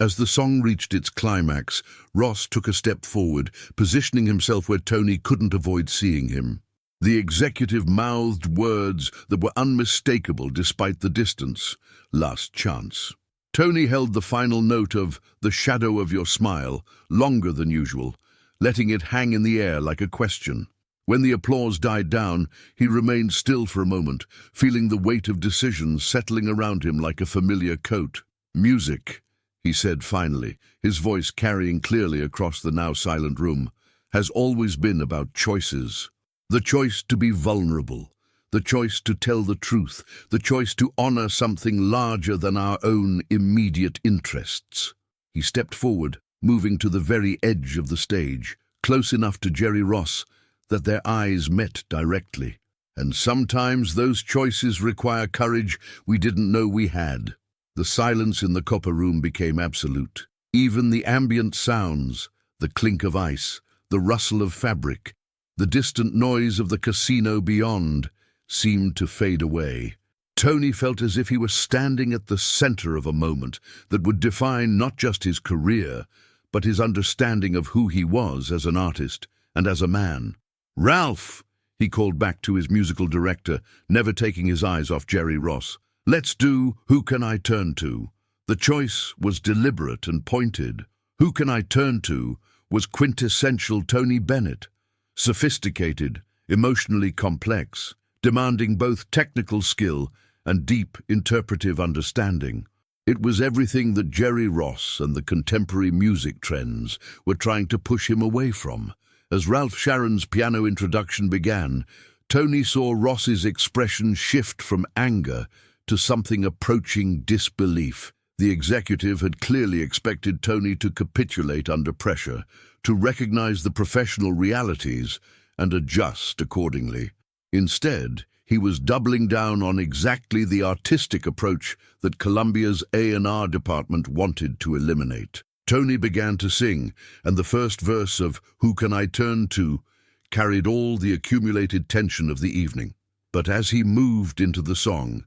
As the song reached its climax, Ross took a step forward, positioning himself where Tony couldn't avoid seeing him. The executive mouthed words that were unmistakable despite the distance. "Last chance." Tony held the final note of "The Shadow of Your Smile" longer than usual, letting it hang in the air like a question. When the applause died down, he remained still for a moment, feeling the weight of decisions settling around him like a familiar coat. "Music," he said finally, his voice carrying clearly across the now silent room, "has always been about choices. The choice to be vulnerable, the choice to tell the truth, the choice to honor something larger than our own immediate interests." He stepped forward, moving to the very edge of the stage, close enough to Jerry Ross that their eyes met directly. And sometimes those choices require courage we didn't know we had. The silence in the copper room became absolute. Even the ambient sounds, the clink of ice, the rustle of fabric, the distant noise of the casino beyond, seemed to fade away. Tony felt as if he were standing at the center of a moment that would define not just his career, but his understanding of who he was as an artist and as a man. "Ralph!" he called back to his musical director, never taking his eyes off Jerry Ross. Let's do Who Can I Turn To? The choice was deliberate and pointed. Who Can I Turn To was quintessential Tony Bennett, sophisticated, emotionally complex, demanding both technical skill and deep interpretive understanding. It was everything that Jerry Ross and the contemporary music trends were trying to push him away from. As Ralph Sharon's piano introduction began, Tony saw Ross's expression shift from anger to something approaching disbelief. The executive had clearly expected Tony to capitulate under pressure, to recognize the professional realities and adjust accordingly. Instead, he was doubling down on exactly the artistic approach that Columbia's A&R department wanted to eliminate. Tony began to sing, and the first verse of Who Can I Turn To carried all the accumulated tension of the evening. But as he moved into the song,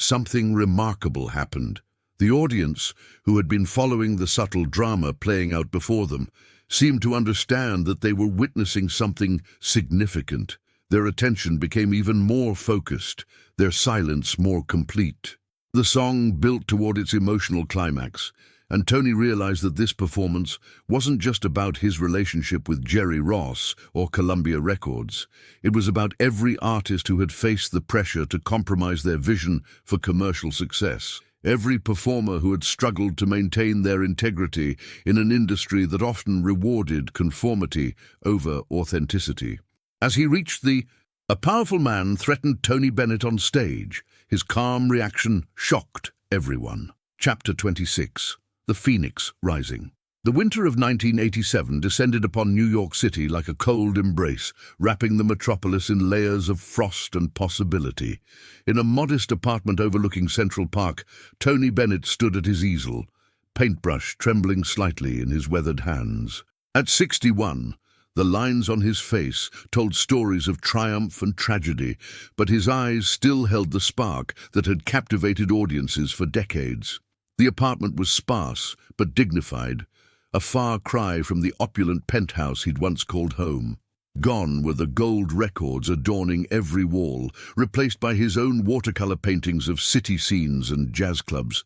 something remarkable happened. The audience, who had been following the subtle drama playing out before them, seemed to understand that they were witnessing something significant. Their attention became even more focused, their silence more complete. The song built toward its emotional climax, and Tony realized that this performance wasn't just about his relationship with Jerry Ross or Columbia Records. It was about every artist who had faced the pressure to compromise their vision for commercial success. Every performer who had struggled to maintain their integrity in an industry that often rewarded conformity over authenticity. As he reached a powerful man threatened Tony Bennett on stage. His calm reaction shocked everyone. Chapter 26. The Phoenix Rising. The winter of 1987 descended upon New York City like a cold embrace, wrapping the metropolis in layers of frost and possibility. In a modest apartment overlooking Central Park, Tony Bennett stood at his easel, paintbrush trembling slightly in his weathered hands. At 61, the lines on his face told stories of triumph and tragedy, but his eyes still held the spark that had captivated audiences for decades. The apartment was sparse but dignified, a far cry from the opulent penthouse he'd once called home. Gone were the gold records adorning every wall, replaced by his own watercolor paintings of city scenes and jazz clubs.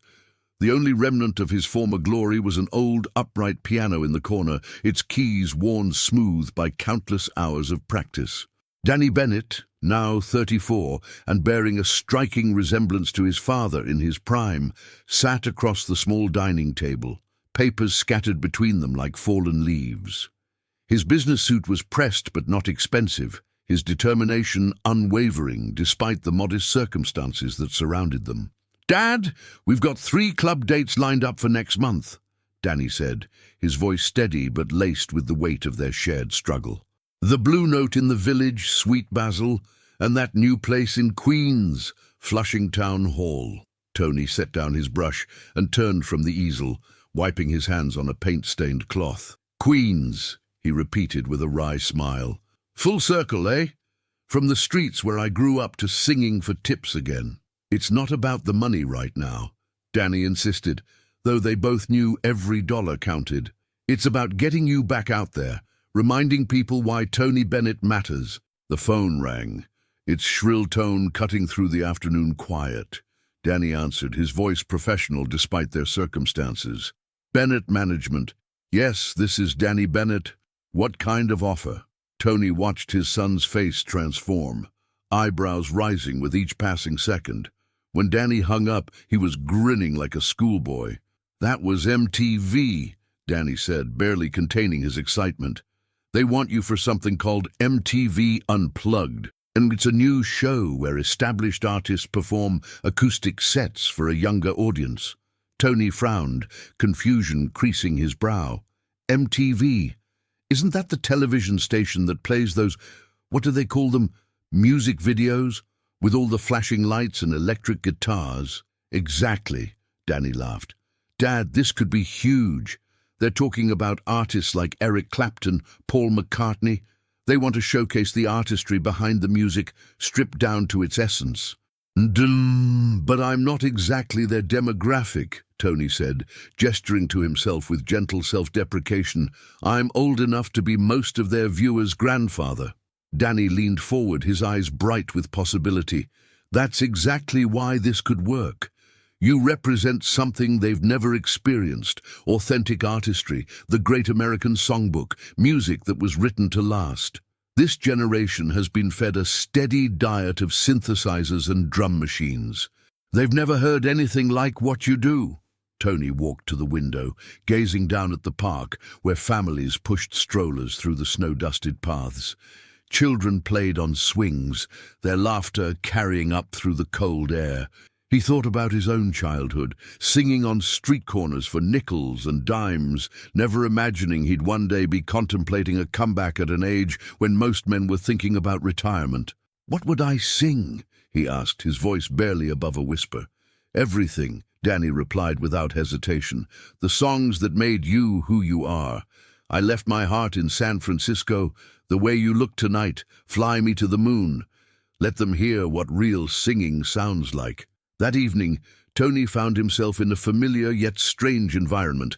The only remnant of his former glory was an old upright piano in the corner, its keys worn smooth by countless hours of practice. Danny Bennett, now 34 and bearing a striking resemblance to his father in his prime, sat across the small dining table, papers scattered between them like fallen leaves. His business suit was pressed but not expensive, his determination unwavering despite the modest circumstances that surrounded them. "Dad, we've got 3 club dates lined up for next month," Danny said, his voice steady but laced with the weight of their shared struggle. "The Blue Note in the Village, Sweet Basil, and that new place in Queens, Flushing Town Hall." Tony set down his brush and turned from the easel, wiping his hands on a paint-stained cloth. "Queens," he repeated with a wry smile. "Full circle, eh? From the streets where I grew up to singing for tips again." "It's not about the money right now," Danny insisted, though they both knew every dollar counted. "It's about getting you back out there, reminding people why Tony Bennett matters." The phone rang, its shrill tone cutting through the afternoon quiet. Danny answered, his voice professional despite their circumstances. "Bennett Management. Yes, this is Danny Bennett. What kind of offer?" Tony watched his son's face transform, eyebrows rising with each passing second. When Danny hung up, he was grinning like a schoolboy. "That was MTV," Danny said, barely containing his excitement. "They want you for something called MTV Unplugged, and it's a new show where established artists perform acoustic sets for a younger audience." Tony frowned, confusion creasing his brow. "MTV? Isn't that the television station that plays those, what do they call them, music videos, with all the flashing lights and electric guitars?" "Exactly," Danny laughed. "Dad, this could be huge. They're talking about artists like Eric Clapton, Paul McCartney. They want to showcase the artistry behind the music, stripped down to its essence." But I'm not exactly their demographic," Tony said, gesturing to himself with gentle self-deprecation. "I'm old enough to be most of their viewers' grandfather." Danny leaned forward, his eyes bright with possibility. That's exactly why this could work. You represent something they've never experienced, authentic artistry, the Great American Songbook, music that was written to last. This generation has been fed a steady diet of synthesizers and drum machines. They've never heard anything like what you do. Tony walked to the window, gazing down at the park, where families pushed strollers through the snow-dusted paths. Children played on swings, their laughter carrying up through the cold air. He thought about his own childhood, singing on street corners for nickels and dimes, never imagining he'd one day be contemplating a comeback at an age when most men were thinking about retirement. "What would I sing?" he asked, his voice barely above a whisper. "Everything," Danny replied without hesitation. "The songs that made you who you are. I left my heart in San Francisco. The way you look tonight, fly me to the moon. Let them hear what real singing sounds like." That evening, Tony found himself in a familiar yet strange environment,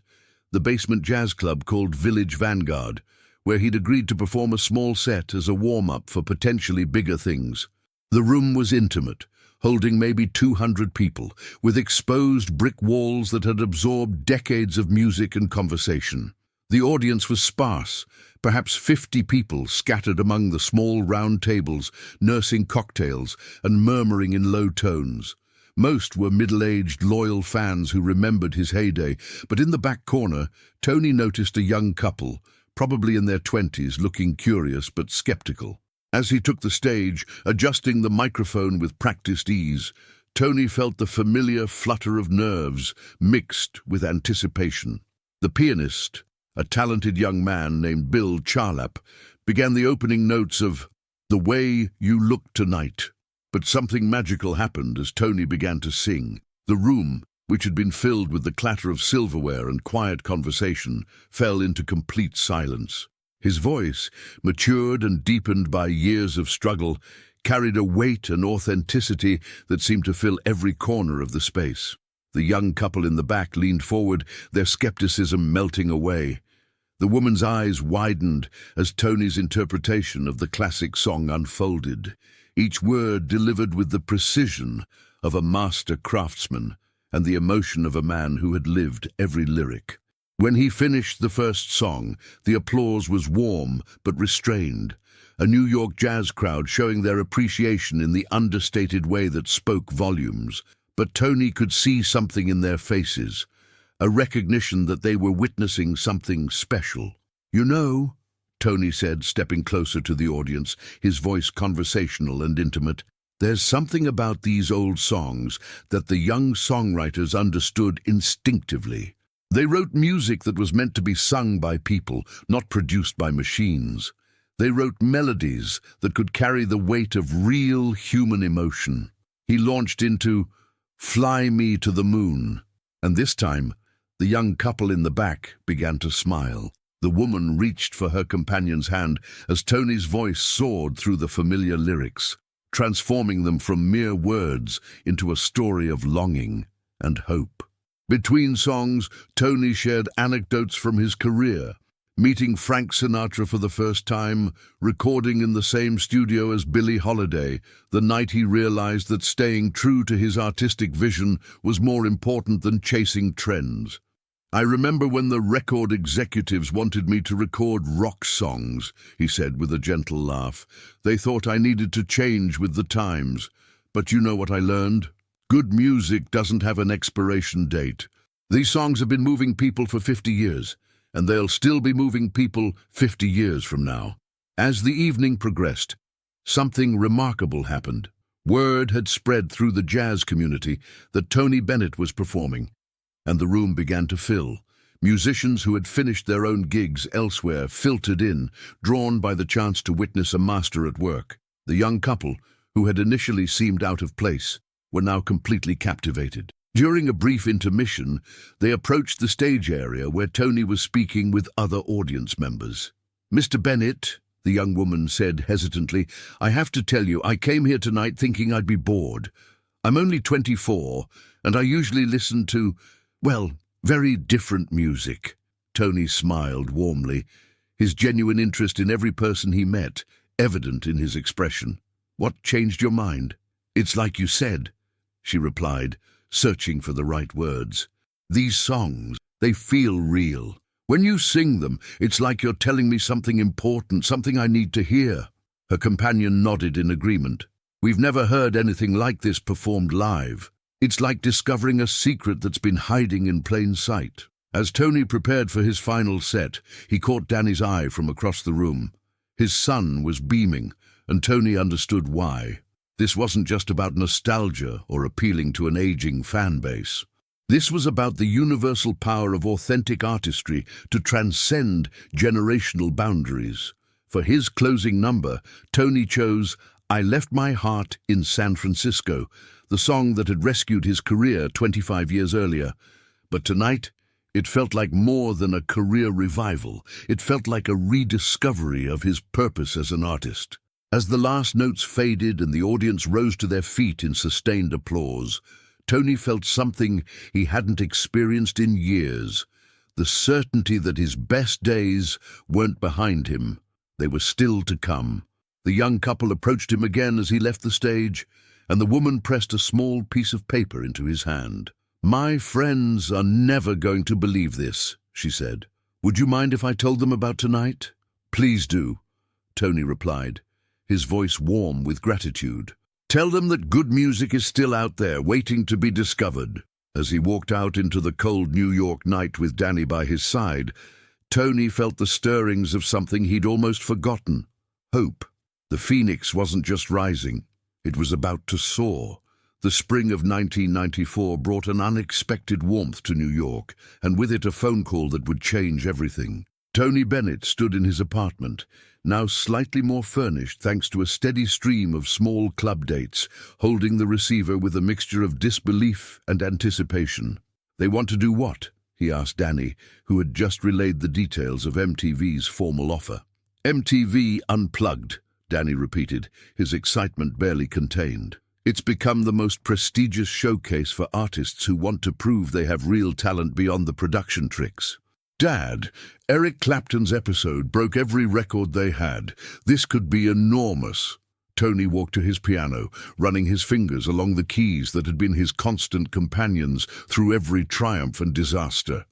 the basement jazz club called Village Vanguard, where he'd agreed to perform a small set as a warm-up for potentially bigger things. The room was intimate, holding maybe 200 people, with exposed brick walls that had absorbed decades of music and conversation. The audience was sparse, perhaps 50 people scattered among the small round tables, nursing cocktails and murmuring in low tones. Most were middle-aged, loyal fans who remembered his heyday, but in the back corner, Tony noticed a young couple, probably in their 20s, looking curious but skeptical. As he took the stage, adjusting the microphone with practiced ease, Tony felt the familiar flutter of nerves mixed with anticipation. The pianist, a talented young man named Bill Charlap, began the opening notes of "The Way You Look Tonight." But something magical happened as Tony began to sing. The room, which had been filled with the clatter of silverware and quiet conversation, fell into complete silence. His voice, matured and deepened by years of struggle, carried a weight and authenticity that seemed to fill every corner of the space. The young couple in the back leaned forward, their skepticism melting away. The woman's eyes widened as Tony's interpretation of the classic song unfolded, each word delivered with the precision of a master craftsman and the emotion of a man who had lived every lyric. When he finished the first song, the applause was warm but restrained, a New York jazz crowd showing their appreciation in the understated way that spoke volumes. But Tony could see something in their faces, a recognition that they were witnessing something special. "You know," Tony said, stepping closer to the audience, his voice conversational and intimate, "there's something about these old songs that the young songwriters understood instinctively. They wrote music that was meant to be sung by people, not produced by machines. They wrote melodies that could carry the weight of real human emotion." He launched into "Fly Me to the Moon," and this time, the young couple in the back began to smile. The woman reached for her companion's hand as Tony's voice soared through the familiar lyrics, transforming them from mere words into a story of longing and hope. Between songs, Tony shared anecdotes from his career, meeting Frank Sinatra for the first time, recording in the same studio as Billie Holiday, the night he realized that staying true to his artistic vision was more important than chasing trends. "I remember when the record executives wanted me to record rock songs," he said with a gentle laugh. "They thought I needed to change with the times. But you know what I learned? Good music doesn't have an expiration date. These songs have been moving people for 50 years, and they'll still be moving people 50 years from now." As the evening progressed, something remarkable happened. Word had spread through the jazz community that Tony Bennett was performing, and the room began to fill. Musicians who had finished their own gigs elsewhere filtered in, drawn by the chance to witness a master at work. The young couple, who had initially seemed out of place, were now completely captivated. During a brief intermission, they approached the stage area where Tony was speaking with other audience members. "Mr. Bennett," the young woman said hesitantly, "I have to tell you, I came here tonight thinking I'd be bored. I'm only 24, and I usually listen to, well, very different music." Tony smiled warmly, his genuine interest in every person he met evident in his expression. "What changed your mind?" "It's like you said," she replied, searching for the right words. "These songs, they feel real. When you sing them, it's like you're telling me something important, something I need to hear." Her companion nodded in agreement. "We've never heard anything like this performed live. It's like discovering a secret that's been hiding in plain sight." As Tony prepared for his final set, he caught Danny's eye from across the room. His son was beaming, and Tony understood why. This wasn't just about nostalgia or appealing to an aging fan base. This was about the universal power of authentic artistry to transcend generational boundaries. For his closing number, Tony chose "I Left My Heart in San Francisco," the song that had rescued his career 25 years earlier. But tonight, it felt like more than a career revival. It felt like a rediscovery of his purpose as an artist. As the last notes faded and the audience rose to their feet in sustained applause, Tony felt something he hadn't experienced in years. The certainty that his best days weren't behind him. They were still to come. The young couple approached him again as he left the stage, and the woman pressed a small piece of paper into his hand. "My friends are never going to believe this," she said. "Would you mind if I told them about tonight?" "Please do," Tony replied, his voice warm with gratitude. "Tell them that good music is still out there, waiting to be discovered." As he walked out into the cold New York night with Danny by his side, Tony felt the stirrings of something he'd almost forgotten: hope. The phoenix wasn't just rising, it was about to soar. The spring of 1994 brought an unexpected warmth to New York, and with it a phone call that would change everything. Tony Bennett stood in his apartment, now slightly more furnished thanks to a steady stream of small club dates, holding the receiver with a mixture of disbelief and anticipation. "They want to do what?" he asked Danny, who had just relayed the details of MTV's formal offer. "MTV Unplugged," Danny repeated, his excitement barely contained. "It's become the most prestigious showcase for artists who want to prove they have real talent beyond the production tricks." "Dad, Eric Clapton's episode broke every record they had. This could be enormous." Tony walked to his piano, running his fingers along the keys that had been his constant companions through every triumph and disaster.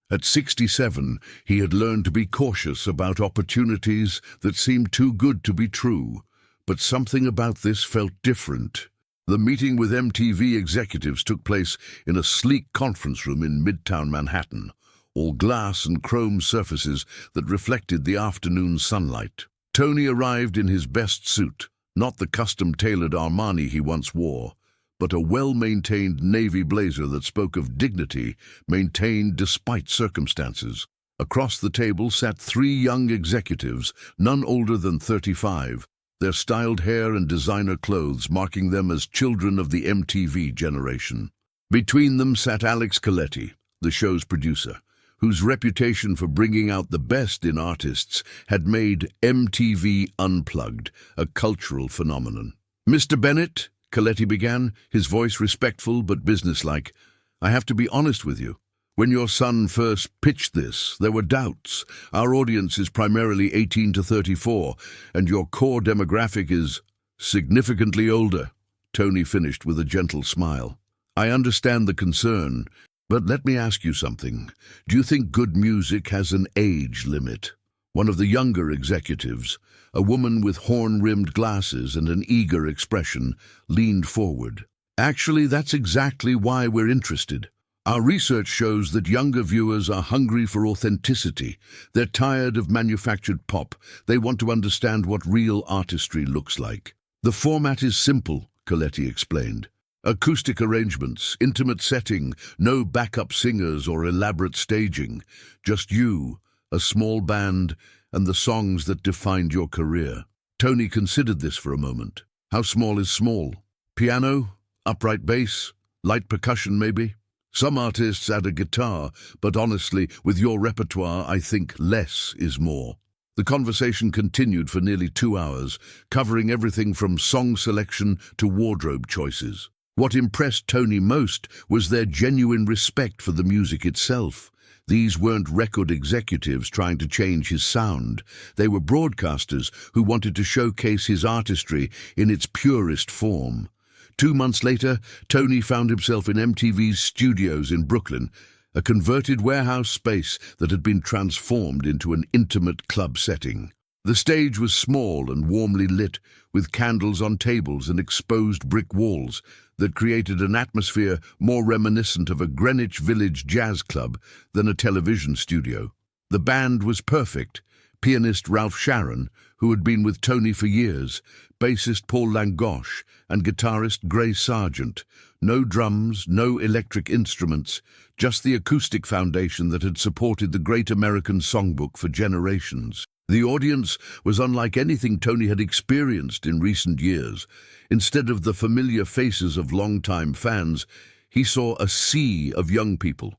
At 67, he had learned to be cautious about opportunities that seemed too good to be true. But something about this felt different. The meeting with MTV executives took place in a sleek conference room in Midtown Manhattan, all glass and chrome surfaces that reflected the afternoon sunlight. Tony arrived in his best suit, not the custom-tailored Armani he once wore, but a well-maintained navy blazer that spoke of dignity, maintained despite circumstances. Across the table sat 3 young executives, none older than 35, their styled hair and designer clothes marking them as children of the MTV generation. Between them sat Alex Coletti, the show's producer, whose reputation for bringing out the best in artists had made MTV Unplugged a cultural phenomenon. "Mr. Bennett," Coletti began, his voice respectful but businesslike, "I have to be honest with you. When your son first pitched this, there were doubts. Our audience is primarily 18 to 34, and your core demographic is significantly older." Tony finished with a gentle smile. "I understand the concern, but let me ask you something. Do you think good music has an age limit?" One of the younger executives, a woman with horn-rimmed glasses and an eager expression, leaned forward. "Actually, that's exactly why we're interested. Our research shows that younger viewers are hungry for authenticity. They're tired of manufactured pop. They want to understand what real artistry looks like." "The format is simple," Coletti explained. "Acoustic arrangements, intimate setting, no backup singers or elaborate staging. Just you, a small band, and the songs that defined your career." Tony considered this for a moment. How small is small? Piano? Upright bass? Light percussion, maybe? Some artists add a guitar, but honestly, with your repertoire, I think less is more. The conversation continued for nearly 2 hours, covering everything from song selection to wardrobe choices. What impressed Tony most was their genuine respect for the music itself. These weren't record executives trying to change his sound. They were broadcasters who wanted to showcase his artistry in its purest form. 2 months later, Tony found himself in MTV's studios in Brooklyn, a converted warehouse space that had been transformed into an intimate club setting. The stage was small and warmly lit, with candles on tables and exposed brick walls that created an atmosphere more reminiscent of a Greenwich Village jazz club than a television studio. The band was perfect. Pianist Ralph Sharon, who had been with Tony for years, bassist Paul Langoche, and guitarist Gray Sargent. No drums, no electric instruments, just the acoustic foundation that had supported the Great American Songbook for generations. The audience was unlike anything Tony had experienced in recent years. Instead of the familiar faces of longtime fans, he saw a sea of young people,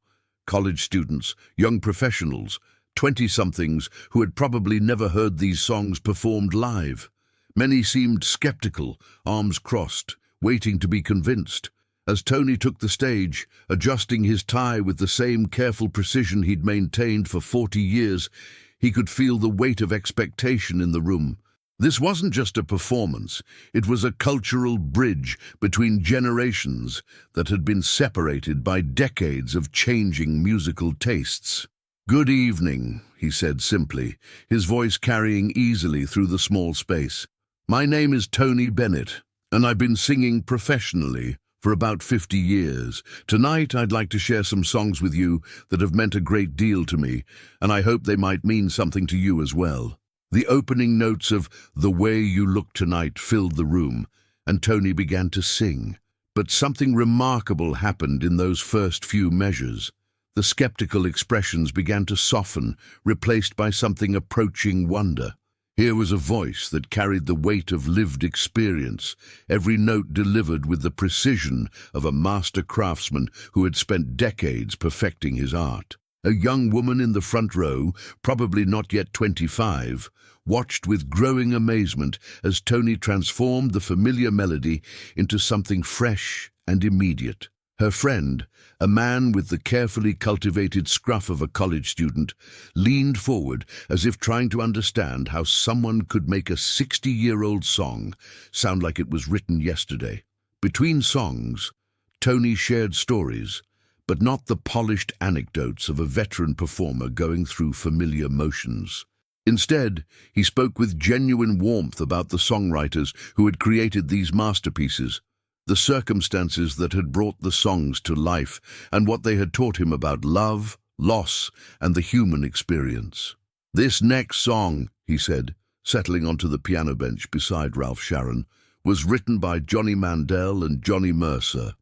college students, young professionals, 20-somethings who had probably never heard these songs performed live. Many seemed skeptical, arms crossed, waiting to be convinced. As Tony took the stage, adjusting his tie with the same careful precision he'd maintained for 40 years, he could feel the weight of expectation in the room. This wasn't just a performance, it was a cultural bridge between generations that had been separated by decades of changing musical tastes. "Good evening," he said simply, his voice carrying easily through the small space. "My name is Tony Bennett, and I've been singing professionally for about 50 years. Tonight I'd like to share some songs with you that have meant a great deal to me, and I hope they might mean something to you as well." The opening notes of "The Way You Look Tonight" filled the room, and Tony began to sing. But something remarkable happened in those first few measures. The skeptical expressions began to soften, replaced by something approaching wonder. Here was a voice that carried the weight of lived experience, every note delivered with the precision of a master craftsman who had spent decades perfecting his art. A young woman in the front row, probably not yet 25, watched with growing amazement as Tony transformed the familiar melody into something fresh and immediate. Her friend, a man with the carefully cultivated scruff of a college student, leaned forward as if trying to understand how someone could make a 60-year-old song sound like it was written yesterday. Between songs, Tony shared stories, but not the polished anecdotes of a veteran performer going through familiar motions. Instead, he spoke with genuine warmth about the songwriters who had created these masterpieces, the circumstances that had brought the songs to life, and what they had taught him about love, loss, and the human experience. "This next song," he said, settling onto the piano bench beside Ralph Sharon, "was written by Johnny Mandel and Johnny Mercer.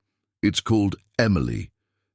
It's called Emily,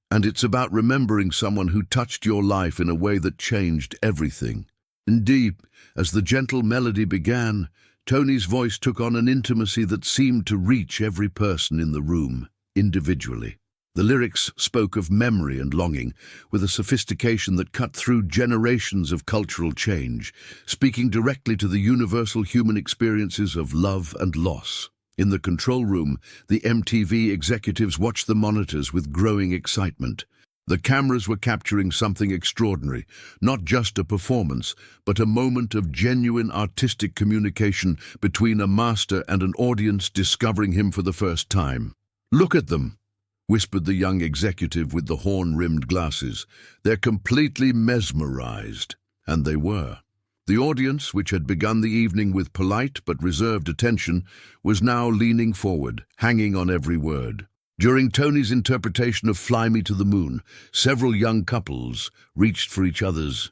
and it's about remembering someone who touched your life in a way that changed everything." Indeed, as the gentle melody began, Tony's voice took on an intimacy that seemed to reach every person in the room, individually. The lyrics spoke of memory and longing, with a sophistication that cut through generations of cultural change, speaking directly to the universal human experiences of love and loss. In the control room, the MTV executives watched the monitors with growing excitement. The cameras were capturing something extraordinary, not just a performance, but a moment of genuine artistic communication between a master and an audience discovering him for the first time. "Look at them," whispered the young executive with the horn-rimmed glasses. "They're completely mesmerized." And they were. The audience, which had begun the evening with polite but reserved attention, was now leaning forward, hanging on every word. During Tony's interpretation of "Fly Me to the Moon," several young couples reached for each other's